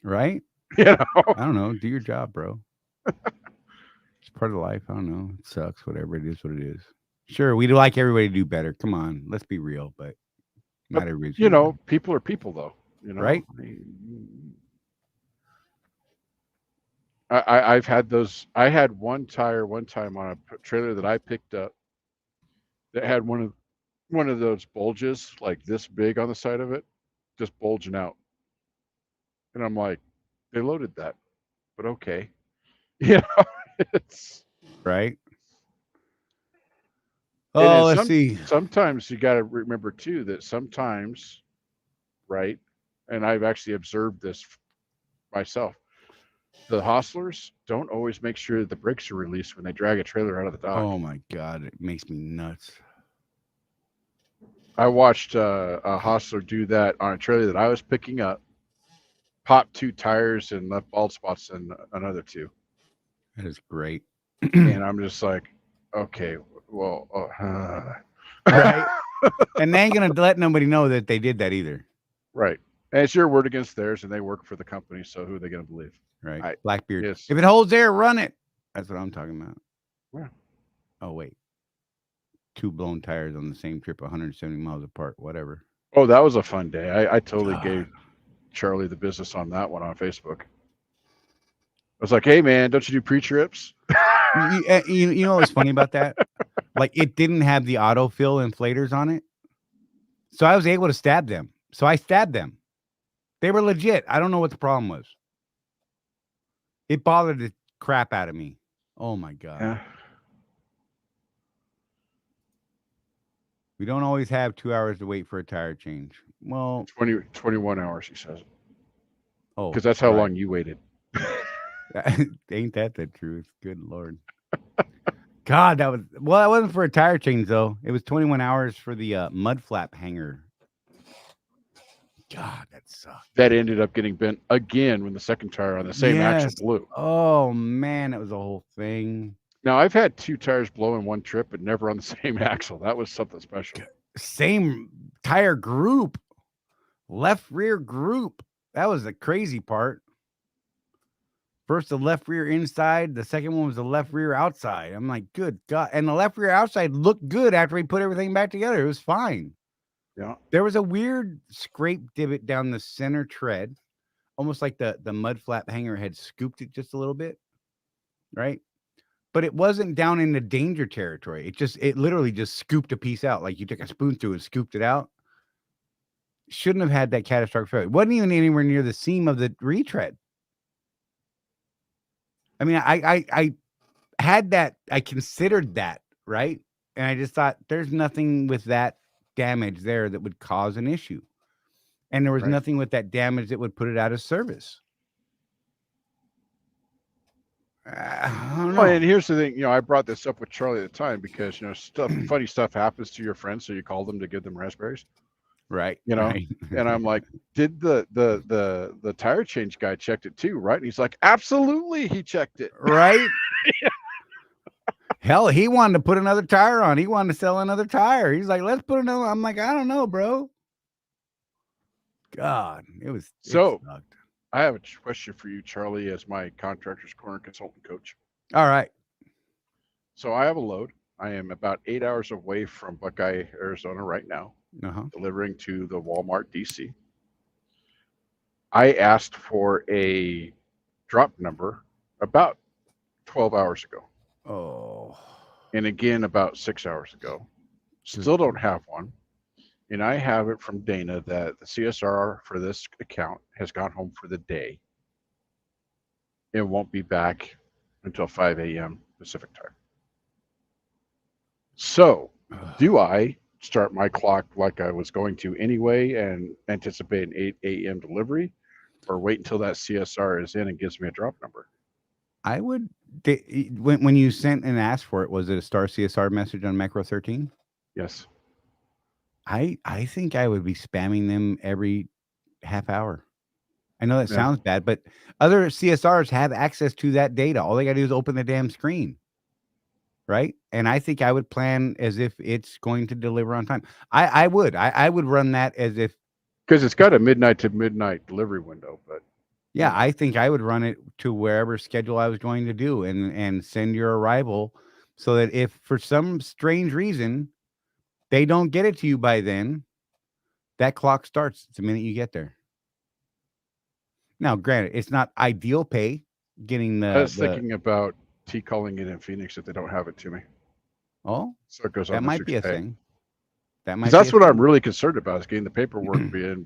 Speaker 1: Right?
Speaker 2: You know?
Speaker 1: I don't know. Do your job, bro. It's part of life. I don't know. It sucks. Whatever it is, what it is. Sure, we'd like everybody to do better. Come on, let's be real, but not everybody's
Speaker 2: You
Speaker 1: doing
Speaker 2: know, people are people, though. You know,
Speaker 1: Right.
Speaker 2: I've had those. I had one tire one time on a trailer that I picked up that had one of those bulges like this big on the side of it, just bulging out. And I'm like, they loaded that, but okay. You know, it's
Speaker 1: right.
Speaker 2: And then
Speaker 1: Oh, let's see.
Speaker 2: sometimes you got to remember too that sometimes, right? And I've actually observed this myself. The hostlers don't always make sure that the brakes are released when they drag a trailer out of the dock.
Speaker 1: Oh my God, it makes me nuts.
Speaker 2: I watched a hostler do that on a trailer that I was picking up, popped 2 tires and left bald spots in another 2.
Speaker 1: That is great.
Speaker 2: And I'm just like, okay, well,
Speaker 1: Right. And they ain't gonna let nobody know that they did that either.
Speaker 2: right. And it's your word against theirs, and they work for the company, so who are they going to believe?
Speaker 1: Right. Blackbeard.
Speaker 2: Yes.
Speaker 1: If it holds air, run it. That's what I'm talking about.
Speaker 2: Yeah.
Speaker 1: Oh wait. 2 blown tires on the same trip, 170 miles apart. Whatever.
Speaker 2: Oh, that was a fun day. I totally
Speaker 1: God.
Speaker 2: gave Charlie the business on that one on Facebook. I was like, hey, man, don't you do pre-trips?
Speaker 1: You know what's funny about that? Like, it didn't have the autofill inflators on it. So I was able to stab them. So I stabbed them. They were legit. I don't know what the problem was. It bothered the crap out of me. Oh my God.
Speaker 2: Yeah.
Speaker 1: We don't always have 2 hours to wait for a tire change. Well,
Speaker 2: 21 hours, he says.
Speaker 1: oh,
Speaker 2: Because that's how
Speaker 1: right.
Speaker 2: long you waited.
Speaker 1: Ain't that the truth? Good Lord. God, that wasn't for a tire change though. It was 21 hours for the mud flap hanger. God, that sucked.
Speaker 2: That ended up getting bent again when the second tire on the same axle
Speaker 1: Yes.
Speaker 2: blew.
Speaker 1: Oh man, it was a whole thing.
Speaker 2: Now, I've had 2 tires blow in one trip, but never on the same axle. That was something special.
Speaker 1: same tire group, left rear group. That was the crazy part. First, the left rear inside. The second one was the left rear outside. I'm like, good God. And the left rear outside looked good after we put everything back together. It was fine.
Speaker 2: Yeah.
Speaker 1: There was a weird scrape divot down the center tread, almost like the mud flap hanger had scooped it just a little bit, right? But it wasn't down in the danger territory. It literally just scooped a piece out. Like you took a spoon through and scooped it out. Shouldn't have had that catastrophic failure. It wasn't even anywhere near the seam of the retread. I mean, I had that, I considered that, right? And I just thought there's nothing with that damage there that would cause an issue. And there was
Speaker 2: Right.
Speaker 1: nothing with that damage that would put it out of service. I don't know.
Speaker 2: Well, and here's the thing, I brought this up with Charlie at the time because funny stuff happens to your friends, so you call them to give them raspberries,
Speaker 1: Right.
Speaker 2: and I'm like, did the tire change guy checked it too, right? And he's like, absolutely, he checked it.
Speaker 1: Right. Hell, he wanted to put another tire on. He wanted to sell another tire. He's like, let's put another. I'm like, I don't know, bro. God, it sucked.
Speaker 2: I have a question for you, Charlie, as my Contractor's Corner consultant coach.
Speaker 1: All right.
Speaker 2: So I have a load. I am about 8 hours away from Buckeye, Arizona right now, delivering to the Walmart DC. I asked for a drop number about 12 hours ago.
Speaker 1: Oh.
Speaker 2: And again, about 6 hours ago. Still don't have one. And I have it from Dana that the CSR for this account has gone home for the day. It won't be back until 5 a.m. Pacific time. So, do I start my clock like I was going to anyway and anticipate an 8 a.m. delivery, or wait until that CSR is in and gives me a drop number?
Speaker 1: I would, when you sent and asked for it, was it a star CSR message on Macro 13?
Speaker 2: Yes.
Speaker 1: I think I would be spamming them every half hour. I know that sounds bad, but other CSRs have access to that data. All they got to do is open the damn screen. Right. And I think I would plan as if it's going to deliver on time. I would run that as if,
Speaker 2: because it's got a midnight to midnight delivery window, but
Speaker 1: yeah, I think I would run it to wherever schedule I was going to do and send your arrival so that if for some strange reason they don't get it to you by then, that clock starts the minute you get there. Now, granted, it's not ideal pay getting the.
Speaker 2: I was thinking about calling it in Phoenix if they don't have it to me.
Speaker 1: Oh,
Speaker 2: so it goes on.
Speaker 1: That might be a thing.
Speaker 2: That's what I'm really concerned about, is getting the paperwork in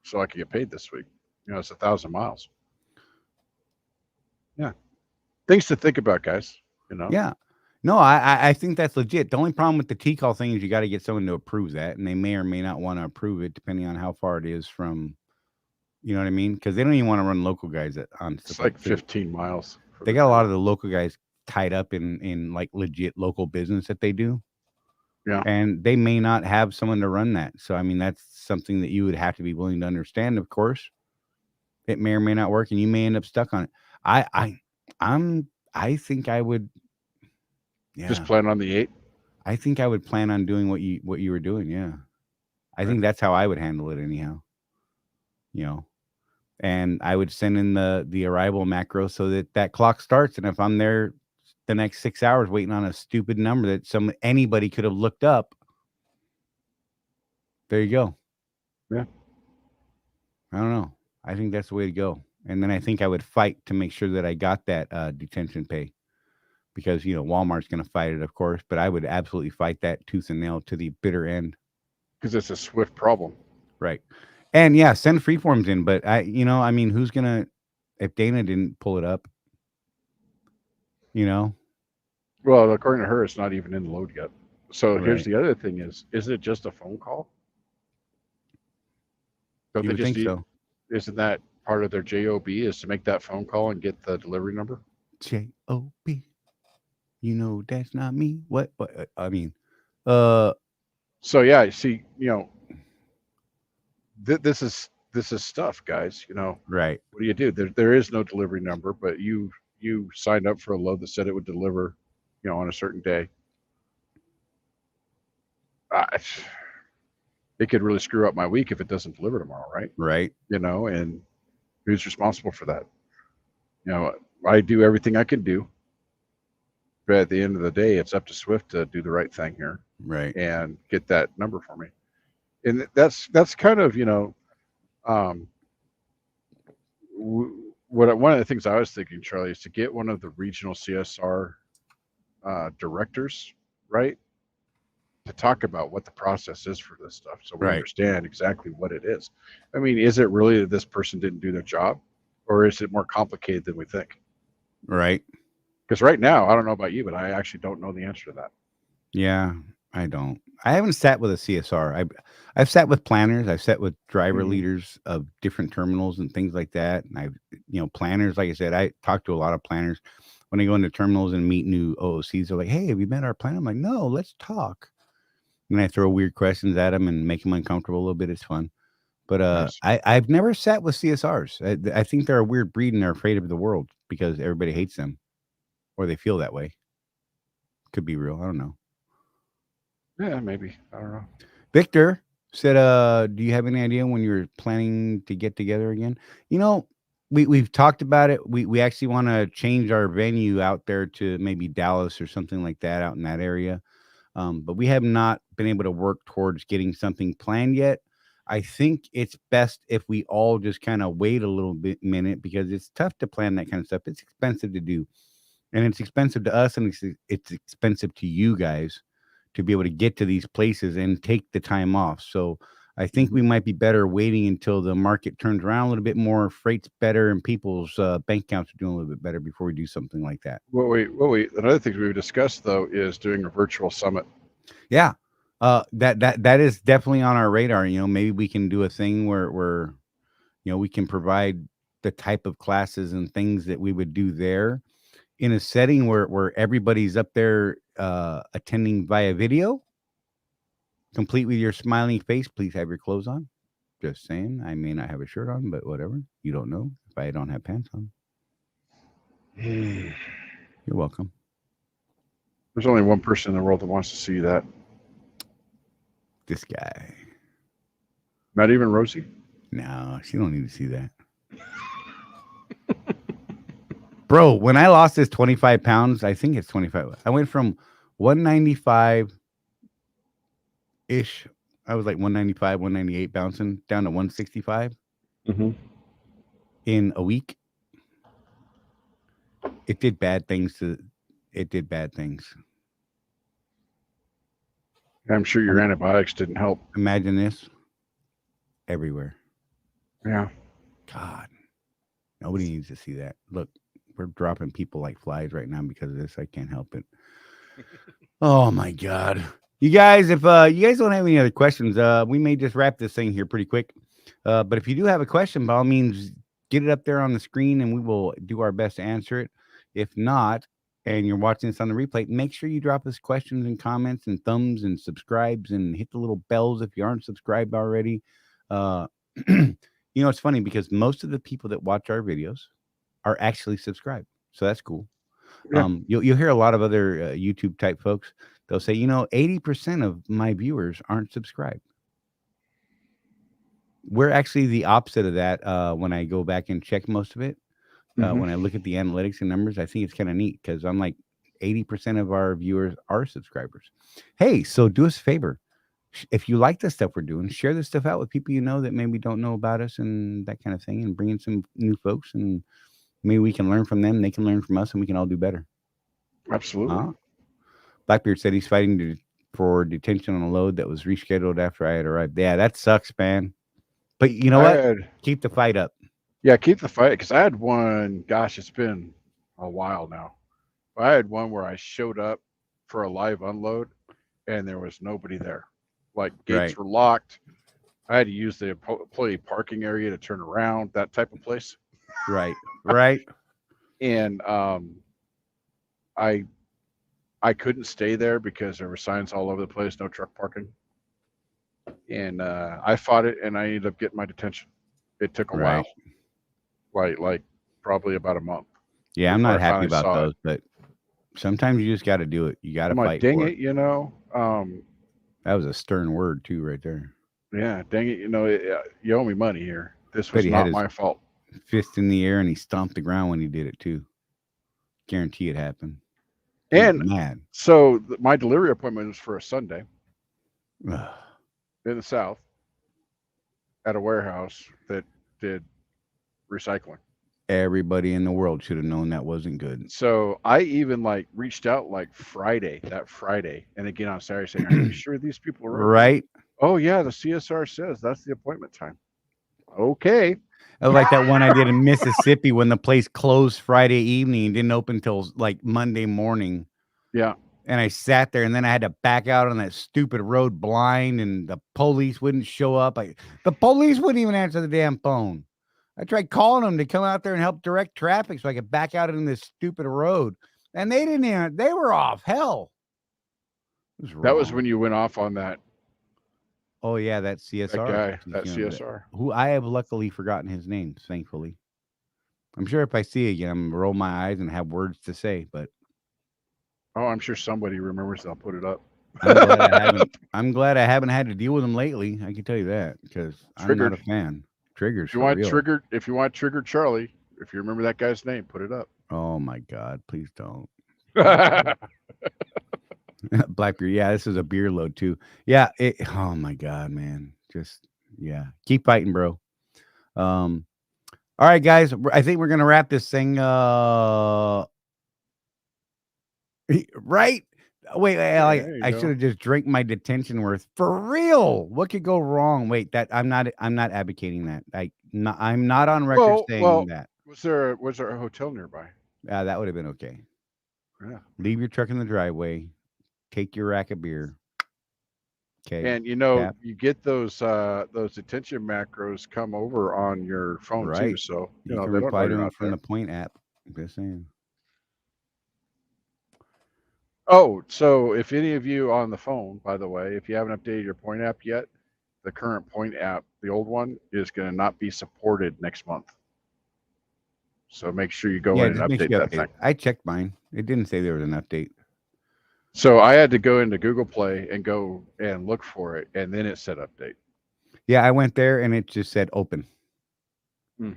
Speaker 2: so I can get paid this week. It's 1,000 miles. Yeah. Things to think about, guys.
Speaker 1: Yeah. No, I think that's legit. The only problem with the T-call thing is you got to get someone to approve that, and they may or may not want to approve it depending on how far it is from, you know what I mean? Because they don't even want to run local guys on.
Speaker 2: It's like 15 miles.
Speaker 1: They got a lot of the local guys tied up in like legit local business that they do.
Speaker 2: Yeah.
Speaker 1: And they may not have someone to run that. So, I mean, that's something that you would have to be willing to understand, of course. It may or may not work, and you may end up stuck on it. I think I would. Yeah.
Speaker 2: Just plan on the 8.
Speaker 1: I think I would plan on doing what you were doing. Yeah. I think that's how I would handle it anyhow. And I would send in the arrival macro so that clock starts. And if I'm there the next 6 hours waiting on a stupid number that anybody could have looked up, there you go.
Speaker 2: Yeah.
Speaker 1: I don't know. I think that's the way to go. And then I think I would fight to make sure that I got that detention pay, because, Walmart's going to fight it, of course, but I would absolutely fight that tooth and nail to the bitter end.
Speaker 2: Because it's a swift problem.
Speaker 1: Right. And yeah, send freeforms in, but who's going to, if Dana didn't pull it up,
Speaker 2: Well, according to her, it's not even in the load yet. So here's
Speaker 1: Right.
Speaker 2: the other thing is it just a phone call? Don't
Speaker 1: You
Speaker 2: they
Speaker 1: would
Speaker 2: just
Speaker 1: think so.
Speaker 2: Isn't that part of their JOB is to make that phone call and get the delivery number?
Speaker 1: JOB. That's not me. What? I mean,
Speaker 2: So yeah, see, this is stuff, guys.
Speaker 1: right.
Speaker 2: What do? There is no delivery number, but you signed up for a load that said it would deliver, on a certain day. it could really screw up my week if it doesn't deliver tomorrow, right?
Speaker 1: Right.
Speaker 2: You know, and who's responsible for that? You know, I do everything I can do, but at the end of the day, it's up to Swift to do the right thing here
Speaker 1: Right.
Speaker 2: and get that number for me. And that's kind of, you know, one of the things I was thinking, Charlie, is to get one of the regional CSR directors, right, to talk about what the process is for this stuff, so we
Speaker 1: Right.
Speaker 2: understand exactly what it is. I mean, is it really that this person didn't do their job, or is it more complicated than we think?
Speaker 1: Right.
Speaker 2: Because right now, I don't know about you, but I actually don't know the answer to that.
Speaker 1: Yeah, I don't. I haven't sat with a CSR. I've sat with planners. I've sat with driver
Speaker 2: Mhm.
Speaker 1: leaders of different terminals and things like that. And I've, planners, like I said, I talk to a lot of planners when I go into terminals and meet new OOCs. They're like, "Hey, have you met our planner?" I'm like, "No, let's talk." And I throw weird questions at them and make them uncomfortable a little bit. It's fun. But
Speaker 2: Nice.
Speaker 1: I've never sat with CSRs. I think they're a weird breed and they're afraid of the world because everybody hates them or they feel that way. Could be real. I don't know.
Speaker 2: Yeah, maybe. I don't know.
Speaker 1: Victor said, do you have any idea when you're planning to get together again? You know, we've talked about it. We actually want to change our venue out there to maybe Dallas or something like that out in that area. But we have not been able to work towards getting something planned yet. I think it's best if we all just kind of wait a little minute because it's tough to plan that kind of stuff. It's expensive to do. And it's expensive to us and it's expensive to you guys to be able to get to these places and take the time off. So I think we might be better waiting until the market turns around a little bit more, freight's better, and people's bank accounts are doing a little bit better before we do something like that.
Speaker 2: Another thing we've discussed though is doing a virtual summit.
Speaker 1: Yeah. That is definitely on our radar. Maybe we can do a thing where we can provide the type of classes and things that we would do there in a setting where everybody's up there attending via video, complete with your smiling face. Please have your clothes on. Just saying. I may not have a shirt on, but whatever. You don't know if I don't have pants on. You're welcome.
Speaker 2: There's only one person in the world that wants to see that.
Speaker 1: This guy.
Speaker 2: Not even Rosie?
Speaker 1: No, she don't need to see that. Bro, when I lost this 25 pounds, I think it's 25. I went from 195-ish. I was like 195, 198 bouncing down to 165 in a week. It did bad things.
Speaker 2: I'm sure your antibiotics didn't help.
Speaker 1: Imagine this. Everywhere.
Speaker 2: Yeah.
Speaker 1: God. Nobody needs to see that. Look, we're dropping people like flies right now because of this. I can't help it. Oh my God. You guys, if you guys don't have any other questions, we may just wrap this thing here pretty quick. But if you do have a question, by all means, get it up there on the screen and we will do our best to answer it. If not, and you're watching this on the replay, make sure you drop us questions and comments and thumbs and subscribes and hit the little bells if you aren't subscribed already. It's funny because most of the people that watch our videos are actually subscribed. So that's cool. Yeah. You'll hear a lot of other YouTube type folks. They'll say, 80% of my viewers aren't subscribed. We're actually the opposite of that. When I go back and check most of it, when I look at the analytics and numbers, I think it's kind of neat because I'm like 80% of our viewers are subscribers. Hey, so do us a favor. If you like the stuff we're doing, share this stuff out with people that maybe don't know about us and that kind of thing, and bring in some new folks, and maybe we can learn from them, they can learn from us, and we can all do better.
Speaker 2: Absolutely.
Speaker 1: Blackbeard said he's fighting for detention on a load that was rescheduled after I had arrived. Yeah, that sucks, man. But you know what? Keep the fight up.
Speaker 2: Yeah, keep the fight, because I had one, gosh, it's been a while now. I had one where I showed up for a live unload, and there was nobody there. Like, gates were locked. I had to use the employee parking area to turn around, that type of place.
Speaker 1: Right.
Speaker 2: And I couldn't stay there because there were signs all over the place, no truck parking. And I fought it, and I ended up getting my detention. It took a while, like probably about a month.
Speaker 1: Yeah, I'm not happy about those, but sometimes you just got to do it. You got to fight.
Speaker 2: Dang it,
Speaker 1: That was a stern word too, right there.
Speaker 2: Yeah, dang it. You owe me money here. This
Speaker 1: Bet
Speaker 2: was
Speaker 1: he had
Speaker 2: not
Speaker 1: his
Speaker 2: my fault.
Speaker 1: fist in the air and he stomped the ground when he did it too. Guarantee it happened. He was
Speaker 2: And
Speaker 1: mad.
Speaker 2: so my delivery appointment was for a Sunday
Speaker 1: Ugh.
Speaker 2: in the South at a warehouse that did recycling.
Speaker 1: Everybody in the world should have known that wasn't good.
Speaker 2: So I even like reached out like that Friday, and again on Saturday saying, "Are you sure these people are open?"
Speaker 1: Right?
Speaker 2: Oh yeah, the CSR says that's the appointment time. Okay.
Speaker 1: I was like that one I did in Mississippi when the place closed Friday evening and didn't open till like Monday morning.
Speaker 2: Yeah.
Speaker 1: And I sat there and then I had to back out on that stupid road blind and the police wouldn't show up. The police wouldn't even answer the damn phone. I tried calling them to come out there and help direct traffic so I could back out in this stupid road. And they didn't even, they were off. Hell. It was
Speaker 2: That was
Speaker 1: wrong.
Speaker 2: when you went off on that
Speaker 1: Oh, yeah, that CSR.
Speaker 2: guy, that
Speaker 1: You know,
Speaker 2: CSR.
Speaker 1: who I have luckily forgotten his name, thankfully. I'm sure if I see it again, I'm gonna roll my eyes and have words to say, but
Speaker 2: Oh, I'm sure somebody remembers. They'll put it up.
Speaker 1: I'm glad I haven't had to deal with him lately. I can tell you that because I'm not a fan. Triggers
Speaker 2: If you
Speaker 1: for
Speaker 2: want
Speaker 1: real.
Speaker 2: triggered Charley, if you remember that guy's name, put it up.
Speaker 1: Oh my God, please don't. Blackbeard. Yeah, this is a beer load too. Yeah. Oh my God, man. Just keep fighting, bro. All right, guys. I think we're gonna wrap this thing. Right. Wait, I should have just drank my detention worth for real. What could go wrong? Wait, I'm not advocating that. I'm not on record saying that.
Speaker 2: Was there a hotel nearby?
Speaker 1: Yeah, that would have been okay.
Speaker 2: Yeah.
Speaker 1: Leave your truck in the driveway. Take your rack of beer. Okay.
Speaker 2: And you get those detention macros come over on your phone
Speaker 1: Right.
Speaker 2: too. So
Speaker 1: you can reply to them from the Point app. Just saying.
Speaker 2: Oh, so if any of you on the phone, by the way, if you haven't updated your Point app yet, the current Point app, the old one, is going to not be supported next month. So make sure you go in and update that thing.
Speaker 1: I checked mine. It didn't say there was an update.
Speaker 2: So I had to go into Google Play and go and look for it, and then it said update.
Speaker 1: Yeah, I went there and it just said open.
Speaker 2: Okay.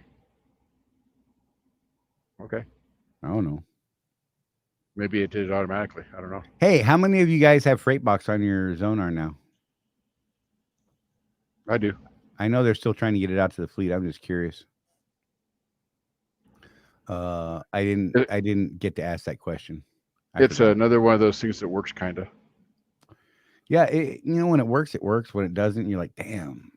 Speaker 1: I don't know.
Speaker 2: Maybe it did it automatically. I don't know.
Speaker 1: Hey, how many of you guys have Freightbox on your Zonar now?
Speaker 2: I do.
Speaker 1: I know they're still trying to get it out to the fleet. I'm just curious. I didn't get to ask that question.
Speaker 2: It's another one of those things that works kind of.
Speaker 1: Yeah, when it works, it works. When it doesn't, you're like, damn.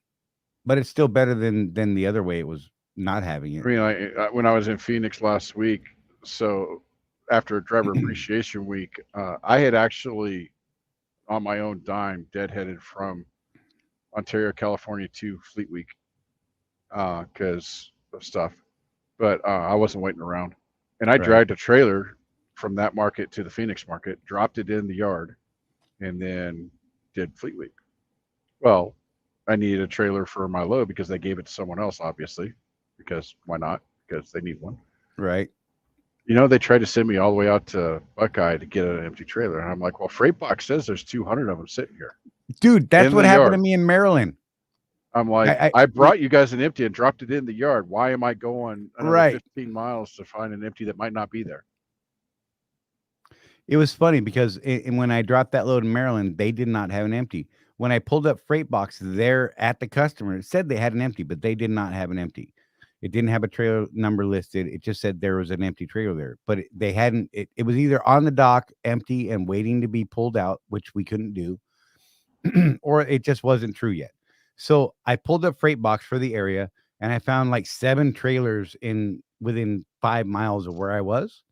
Speaker 1: But it's still better than the other way it was not having it.
Speaker 2: I mean, when I was in Phoenix last week, so after Driver Appreciation Week, I had actually, on my own dime, deadheaded from Ontario, California to Fleet Week because of stuff. But I wasn't waiting around. And I dragged a trailer from that market to the Phoenix market, dropped it in the yard, and then did Fleet Week. Well, I needed a trailer for my load because they gave it to someone else, obviously, because why not? Because they need one.
Speaker 1: Right.
Speaker 2: They tried to send me all the way out to Buckeye to get an empty trailer. And I'm like, well, Freightbox says there's 200 of them sitting here.
Speaker 1: Dude, that's what happened to me in Maryland.
Speaker 2: I'm like, I brought you guys an empty and dropped it in the yard. Why am I going another 15 miles to find an empty that might not be there?
Speaker 1: It was funny because when I dropped that load in Maryland, they did not have an empty. When I pulled up Freightbox there at the customer, it said they had an empty, but they did not have an empty. It didn't have a trailer number listed. It just said there was an empty trailer there, but they hadn't. It was either on the dock, empty and waiting to be pulled out, which we couldn't do, or it just wasn't true yet. So I pulled up Freightbox for the area, and I found like 7 trailers within 5 miles of where I was.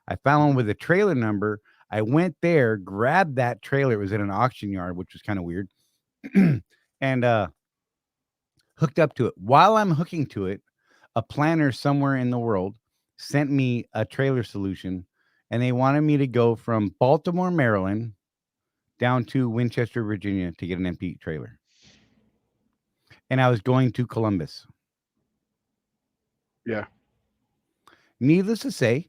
Speaker 1: I found one with a trailer number. I went there, grabbed that trailer. It was in an auction yard, which was kind of weird, and hooked up to it. While I'm hooking to it, a planner somewhere in the world sent me a trailer solution, and they wanted me to go from Baltimore, Maryland, down to Winchester, Virginia to get an empty trailer. And I was going to Columbus.
Speaker 2: Yeah.
Speaker 1: Needless to say,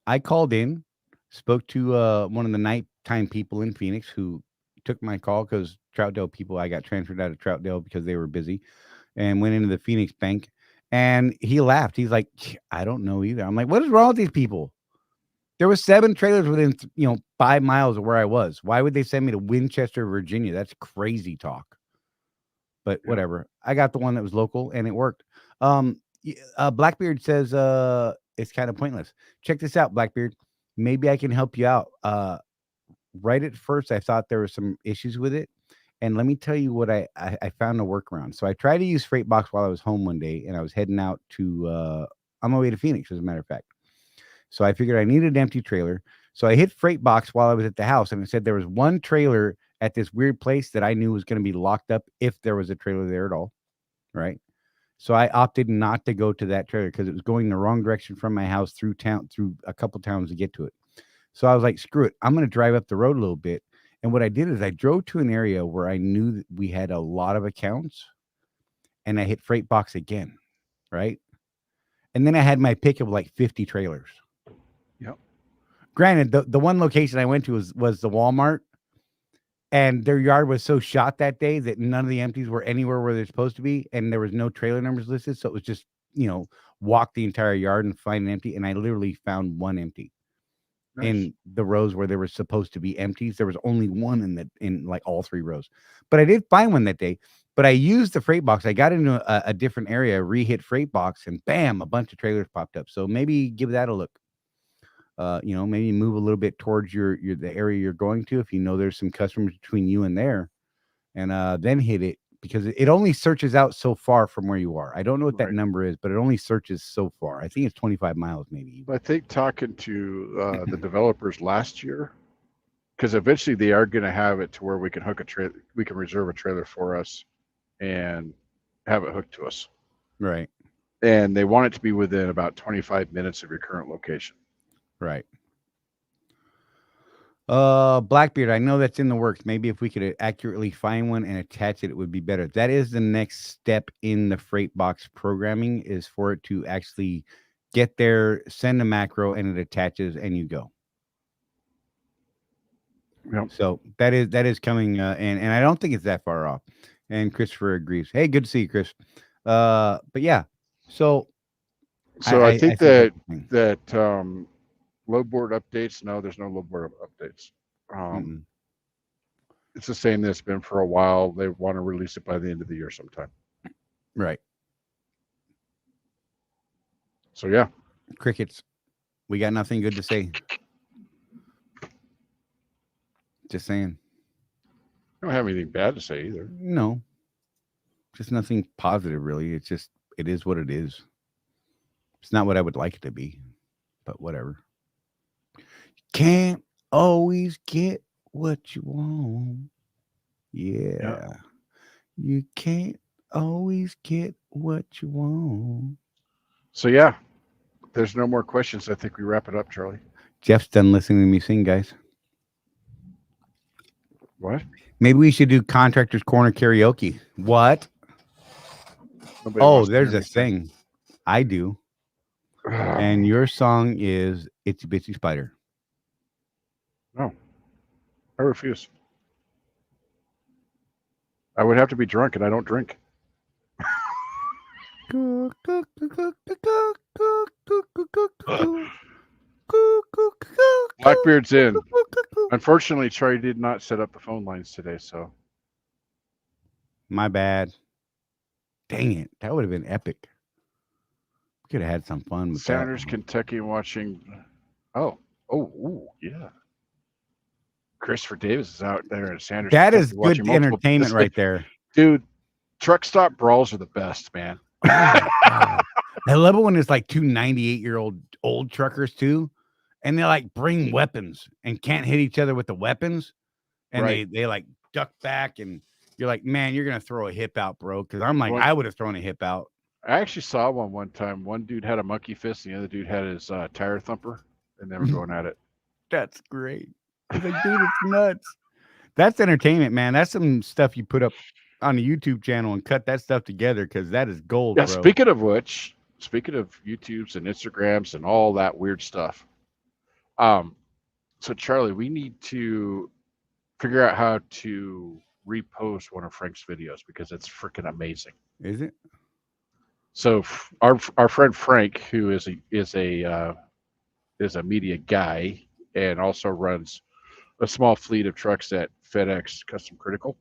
Speaker 1: I called in, spoke to one of the nighttime people in Phoenix who took my call because Troutdale people, I got transferred out of Troutdale because they were busy, and went into the Phoenix bank. And he laughed. He's like, I don't know either. I'm like, what is wrong with these people? There was 7 trailers within 5 miles of where I was. Why would they send me to Winchester, Virginia? That's crazy talk. But whatever. I got the one that was local and it worked. Blackbeard says it's kind of pointless. Check this out, Blackbeard. Maybe I can help you out. Right at first, I thought there were some issues with it. And let me tell you what I found a workaround. So I tried to use FreightBox while I was home one day, and I was heading out to on my way to Phoenix, as a matter of fact. So I figured I needed an empty trailer. So I hit FreightBox while I was at the house, and it said there was one trailer at this weird place that I knew was going to be locked up if there was a trailer there at all. Right. So I opted not to go to that trailer because it was going the wrong direction from my house through a couple towns to get to it. So I was like, screw it. I'm going to drive up the road a little bit. And what I did is I drove to an area where I knew that we had a lot of accounts, and I hit FreightBox again. Right. And then I had my pick of like 50 trailers.
Speaker 2: Yep.
Speaker 1: Granted, the one location I went to was the Walmart, and their yard was so shot that day that none of the empties were anywhere where they're supposed to be, and there was no trailer numbers listed. So it was just, walk the entire yard and find an empty. And I literally found one empty. Nice. In the rows where there were supposed to be empties. There was only one in like all 3 rows. But I did find one that day. But I used the FreightBox. I got into a different area, re-hit FreightBox, and bam, a bunch of trailers popped up. So maybe give that a look. Maybe move a little bit towards the area you're going to, if there's some customers between you and there, and then hit it, because it only searches out so far from where you are. I don't know what that number is, but it only searches so far. I think it's 25 miles maybe.
Speaker 2: I think talking to the developers last year, because eventually they are going to have it to where we can hook a trailer, we can reserve a trailer for us and have it hooked to us.
Speaker 1: Right.
Speaker 2: And they want it to be within about 25 minutes of your current location.
Speaker 1: Right. Blackbeard, I know that's in the works. Maybe if we could accurately find one and attach it, it would be better. That is the next step in the FreightBox programming, is for it to actually get there, send a macro, and it attaches, and you go.
Speaker 2: Yep.
Speaker 1: So that is coming, and I don't think it's that far off. And Christopher agrees. Hey, good to see you, Chris. But yeah, so
Speaker 2: I think that load board updates. No, there's no load board updates. It's the same that's been for a while. They want to release it by the end of the year sometime.
Speaker 1: Right.
Speaker 2: So yeah.
Speaker 1: Crickets. We got nothing good to say. Just saying.
Speaker 2: I don't have anything bad to say either.
Speaker 1: No. Just nothing positive, really. It's just, it is what it is. It's not what I would like it to be, but whatever. Can't always get what you want. Yeah. You can't always get what you want.
Speaker 2: So yeah, there's no more questions. I think we wrap it up, Charlie.
Speaker 1: Jeff's done listening to me sing, guys.
Speaker 2: What?
Speaker 1: Maybe we should do Contractor's Corner karaoke. What? There's a thing. I do. And your song is Itsy Bitsy Spider.
Speaker 2: No. I refuse. I would have to be drunk, and I don't drink. Blackbeard's in. Unfortunately, Charlie did not set up the phone lines today, so.
Speaker 1: My bad. Dang it. That would have been epic. We could have had some fun with
Speaker 2: Sounders,
Speaker 1: that.
Speaker 2: Kentucky watching. Oh, yeah. Christopher Davis is out there in Sanders.
Speaker 1: That
Speaker 2: Kentucky
Speaker 1: is good entertainment right there.
Speaker 2: Dude, truck stop brawls are the best, man.
Speaker 1: Oh my God. I love it when it's like 2 98-year-old old truckers too, and they like bring weapons and can't hit each other with the weapons, and
Speaker 2: right.
Speaker 1: they like duck back, and you're like, man, you're gonna throw a hip out, bro. Because I'm like, I would have thrown a hip out.
Speaker 2: I actually saw one time. One dude had a monkey fist, and the other dude had his tire thumper, and they were going at it.
Speaker 1: That's great. I was like, dude, it's nuts. That's entertainment, man. That's some stuff you put up on the YouTube channel and cut that stuff together, because that is gold,
Speaker 2: yeah,
Speaker 1: bro.
Speaker 2: Speaking of YouTubes and Instagrams and all that weird stuff. So Charlie, we need to figure out how to repost one of Frank's videos because it's freaking amazing.
Speaker 1: Is it?
Speaker 2: So our friend Frank, who is a media guy and also runs a small fleet of trucks at FedEx Custom Critical.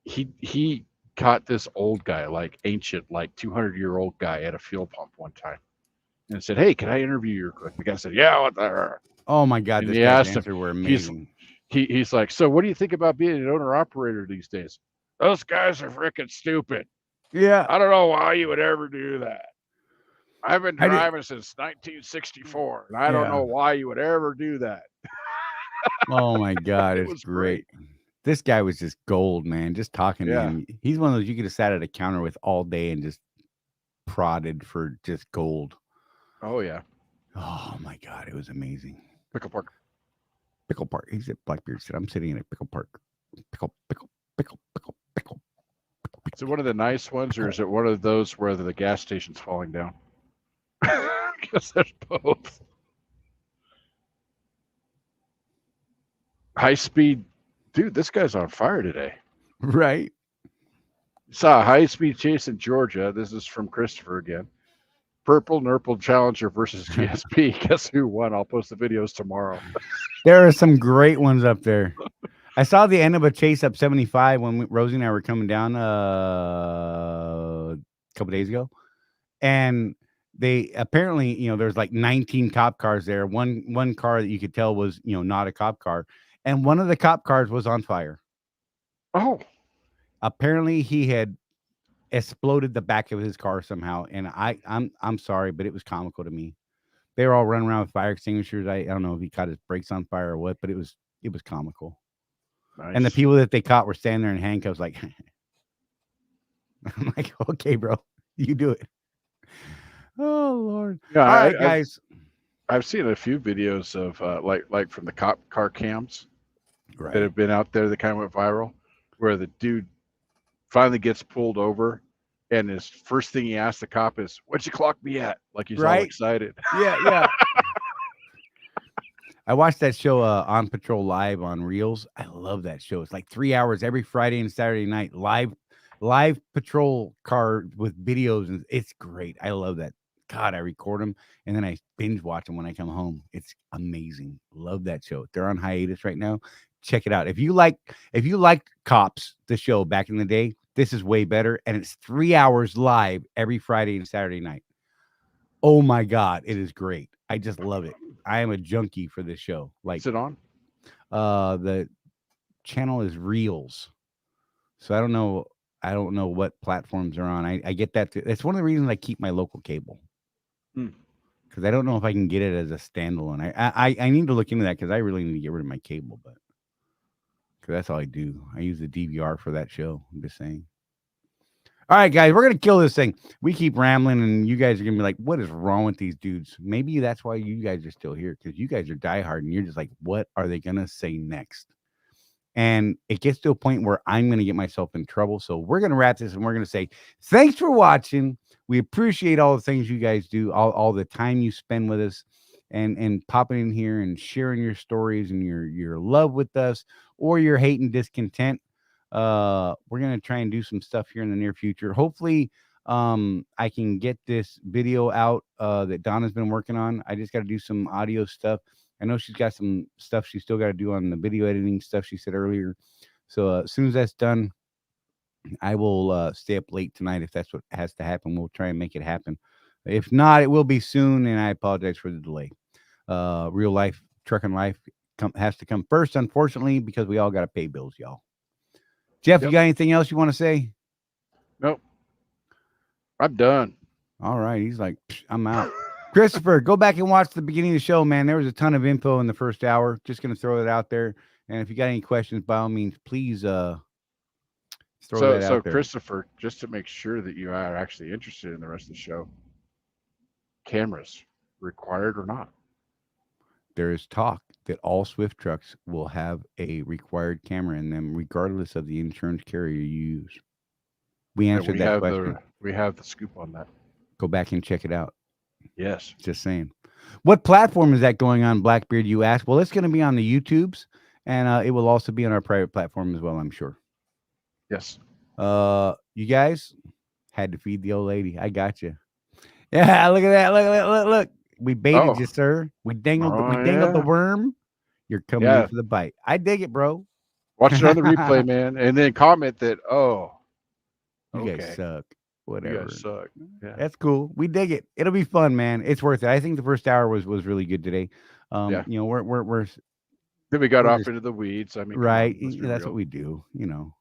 Speaker 2: He caught this old guy, like ancient, like 200-year-old guy at a fuel pump one time, and said, "Hey, can I interview you real quick?" The guy said, "Yeah, what the?"
Speaker 1: Oh my God,
Speaker 2: And
Speaker 1: this
Speaker 2: he
Speaker 1: guy's
Speaker 2: asked him,
Speaker 1: answer were
Speaker 2: he's
Speaker 1: amazing.
Speaker 2: he's like, "So what do you think about being an owner operator these days?" Those guys are freaking stupid.
Speaker 1: Yeah,
Speaker 2: I don't know why you would ever do that. I've been
Speaker 1: I did.
Speaker 2: driving since 1964, and I don't
Speaker 1: Yeah.
Speaker 2: know why you would ever do that.
Speaker 1: Oh my God,
Speaker 2: It
Speaker 1: it's
Speaker 2: was
Speaker 1: great. This guy was just gold, man. Just talking to
Speaker 2: Yeah.
Speaker 1: him. He's one of those you could have sat at a counter with all day and just prodded for just gold.
Speaker 2: Oh yeah,
Speaker 1: Oh my God, it was amazing.
Speaker 2: Pickle Park.
Speaker 1: Pickle Park. He's at Blackbeard said, I'm sitting in a pickle park. Pickle.
Speaker 2: Is it one of the nice ones, or is it one of those where the gas station's falling down? Because there's both. High speed, dude. This guy's on fire today.
Speaker 1: Right.
Speaker 2: Saw a high speed chase in Georgia. This is from Christopher again. Purple Nurple Challenger versus GSP. Guess who won? I'll post the videos tomorrow.
Speaker 1: There are some great ones up there. I saw the end of a chase up 75 when Rosie and I were coming down a couple days ago. And they apparently, there's like 19 cop cars there. One car that you could tell was, not a cop car. And one of the cop cars was on fire.
Speaker 2: Oh.
Speaker 1: Apparently he had exploded the back of his car somehow. And I'm sorry, but it was comical to me. They were all running around with fire extinguishers. I don't know if he caught his brakes on fire or what, but it was comical.
Speaker 2: Nice.
Speaker 1: And the people that they caught were standing there in handcuffs, like, I'm like, okay, bro, you do it. Oh Lord!
Speaker 2: Yeah,
Speaker 1: all right, guys.
Speaker 2: I've seen a few videos of like from the cop car cams
Speaker 1: Right.
Speaker 2: that have been out there that kind of went viral, where the dude finally gets pulled over, and his first thing he asks the cop is, "What'd you clock me at?" Like he's all excited.
Speaker 1: Yeah. I watched that show On Patrol Live on Reels. I love that show. It's like 3 hours every Friday and Saturday night. Live patrol car with videos, and it's great. I love that. God, I record them and then I binge watch them when I come home. It's amazing. Love that show. They're on hiatus right now. Check it out. If you like Cops, the show back in the day, this is way better. And it's 3 hours live every Friday and Saturday night. Oh my God, it is great. I just love it. I am a junkie for this show. Like,
Speaker 2: is it on?
Speaker 1: The channel is Reels. So I don't know what platforms are on. I get that. That's one of the reasons I keep my local cable. Because I don't know if I can get it as a standalone. I need to look into that because I really need to get rid of my cable, but because that's all I do. I use the DVR for that show. I'm just saying. All right, guys, we're gonna kill this thing. We keep rambling, and you guys are gonna be like, "What is wrong with these dudes?" Maybe that's why you guys are still here because you guys are diehard, and you're just like, "What are they gonna say next?" And it gets to a point where I'm gonna get myself in trouble. So we're gonna wrap this, and we're gonna say, "Thanks for watching. We appreciate all the things you guys do, all the time you spend with us, and popping in here and sharing your stories and your love with us, or your hate and discontent." We're gonna try and do some stuff here in the near future. Hopefully, I can get this video out that Donna's been working on. I just got to do some audio stuff. I know she's got some stuff she's still got to do on the video editing stuff she said earlier. So as soon as that's done, I will stay up late tonight if that's what has to happen. We'll try and make it happen. If not, it will be soon, and I apologize for the delay. Real life, trucking life has to come first, unfortunately, because we all got to pay bills, y'all. Jeff, you got anything else you want to say?
Speaker 2: Nope. I'm done.
Speaker 1: All right. He's like, I'm out. Christopher, go back and watch the beginning of the show, man. There was a ton of info in the first hour. Just going to throw it out there. And if you got any questions, by all means, please throw that out there.
Speaker 2: Christopher, just to make sure that you are actually interested in the rest of the show, cameras required or not?
Speaker 1: There is talk that all Swift trucks will have a required camera in them, regardless of the insurance carrier you use. We answered that question.
Speaker 2: We have the scoop on that.
Speaker 1: Go back and check it out.
Speaker 2: Yes.
Speaker 1: Just saying. What platform is that going on, Blackbeard, you asked? Well, it's going to be on the YouTubes, and it will also be on our private platform as well, I'm sure.
Speaker 2: Yes.
Speaker 1: You guys had to feed the old lady. I got you. Yeah, look at that. Look. We baited you, sir. We dangled the worm. You're coming in for the bite. I dig it, bro.
Speaker 2: Watch it on the replay, man, and then comment that. Oh,
Speaker 1: you guys suck. Whatever.
Speaker 2: You guys suck. Yeah,
Speaker 1: that's cool. We dig it. It'll be fun, man. It's worth it. I think the first hour was really good today. You know, we're
Speaker 2: then we got off into the weeds. I mean,
Speaker 1: right. That's what we do. You know.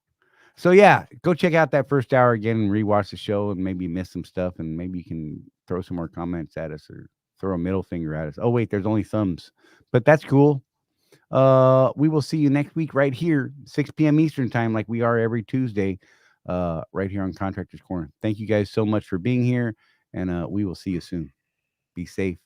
Speaker 1: So yeah, go check out that first hour again and rewatch the show, and maybe miss some stuff, and maybe you can throw some more comments at us or throw a middle finger at us. Oh wait, there's only thumbs, but that's cool. We will see you next week right here, 6 p.m. Eastern time, like we are every Tuesday, right here on Contractor's Corner. Thank you guys so much for being here, and we will see you soon. Be safe.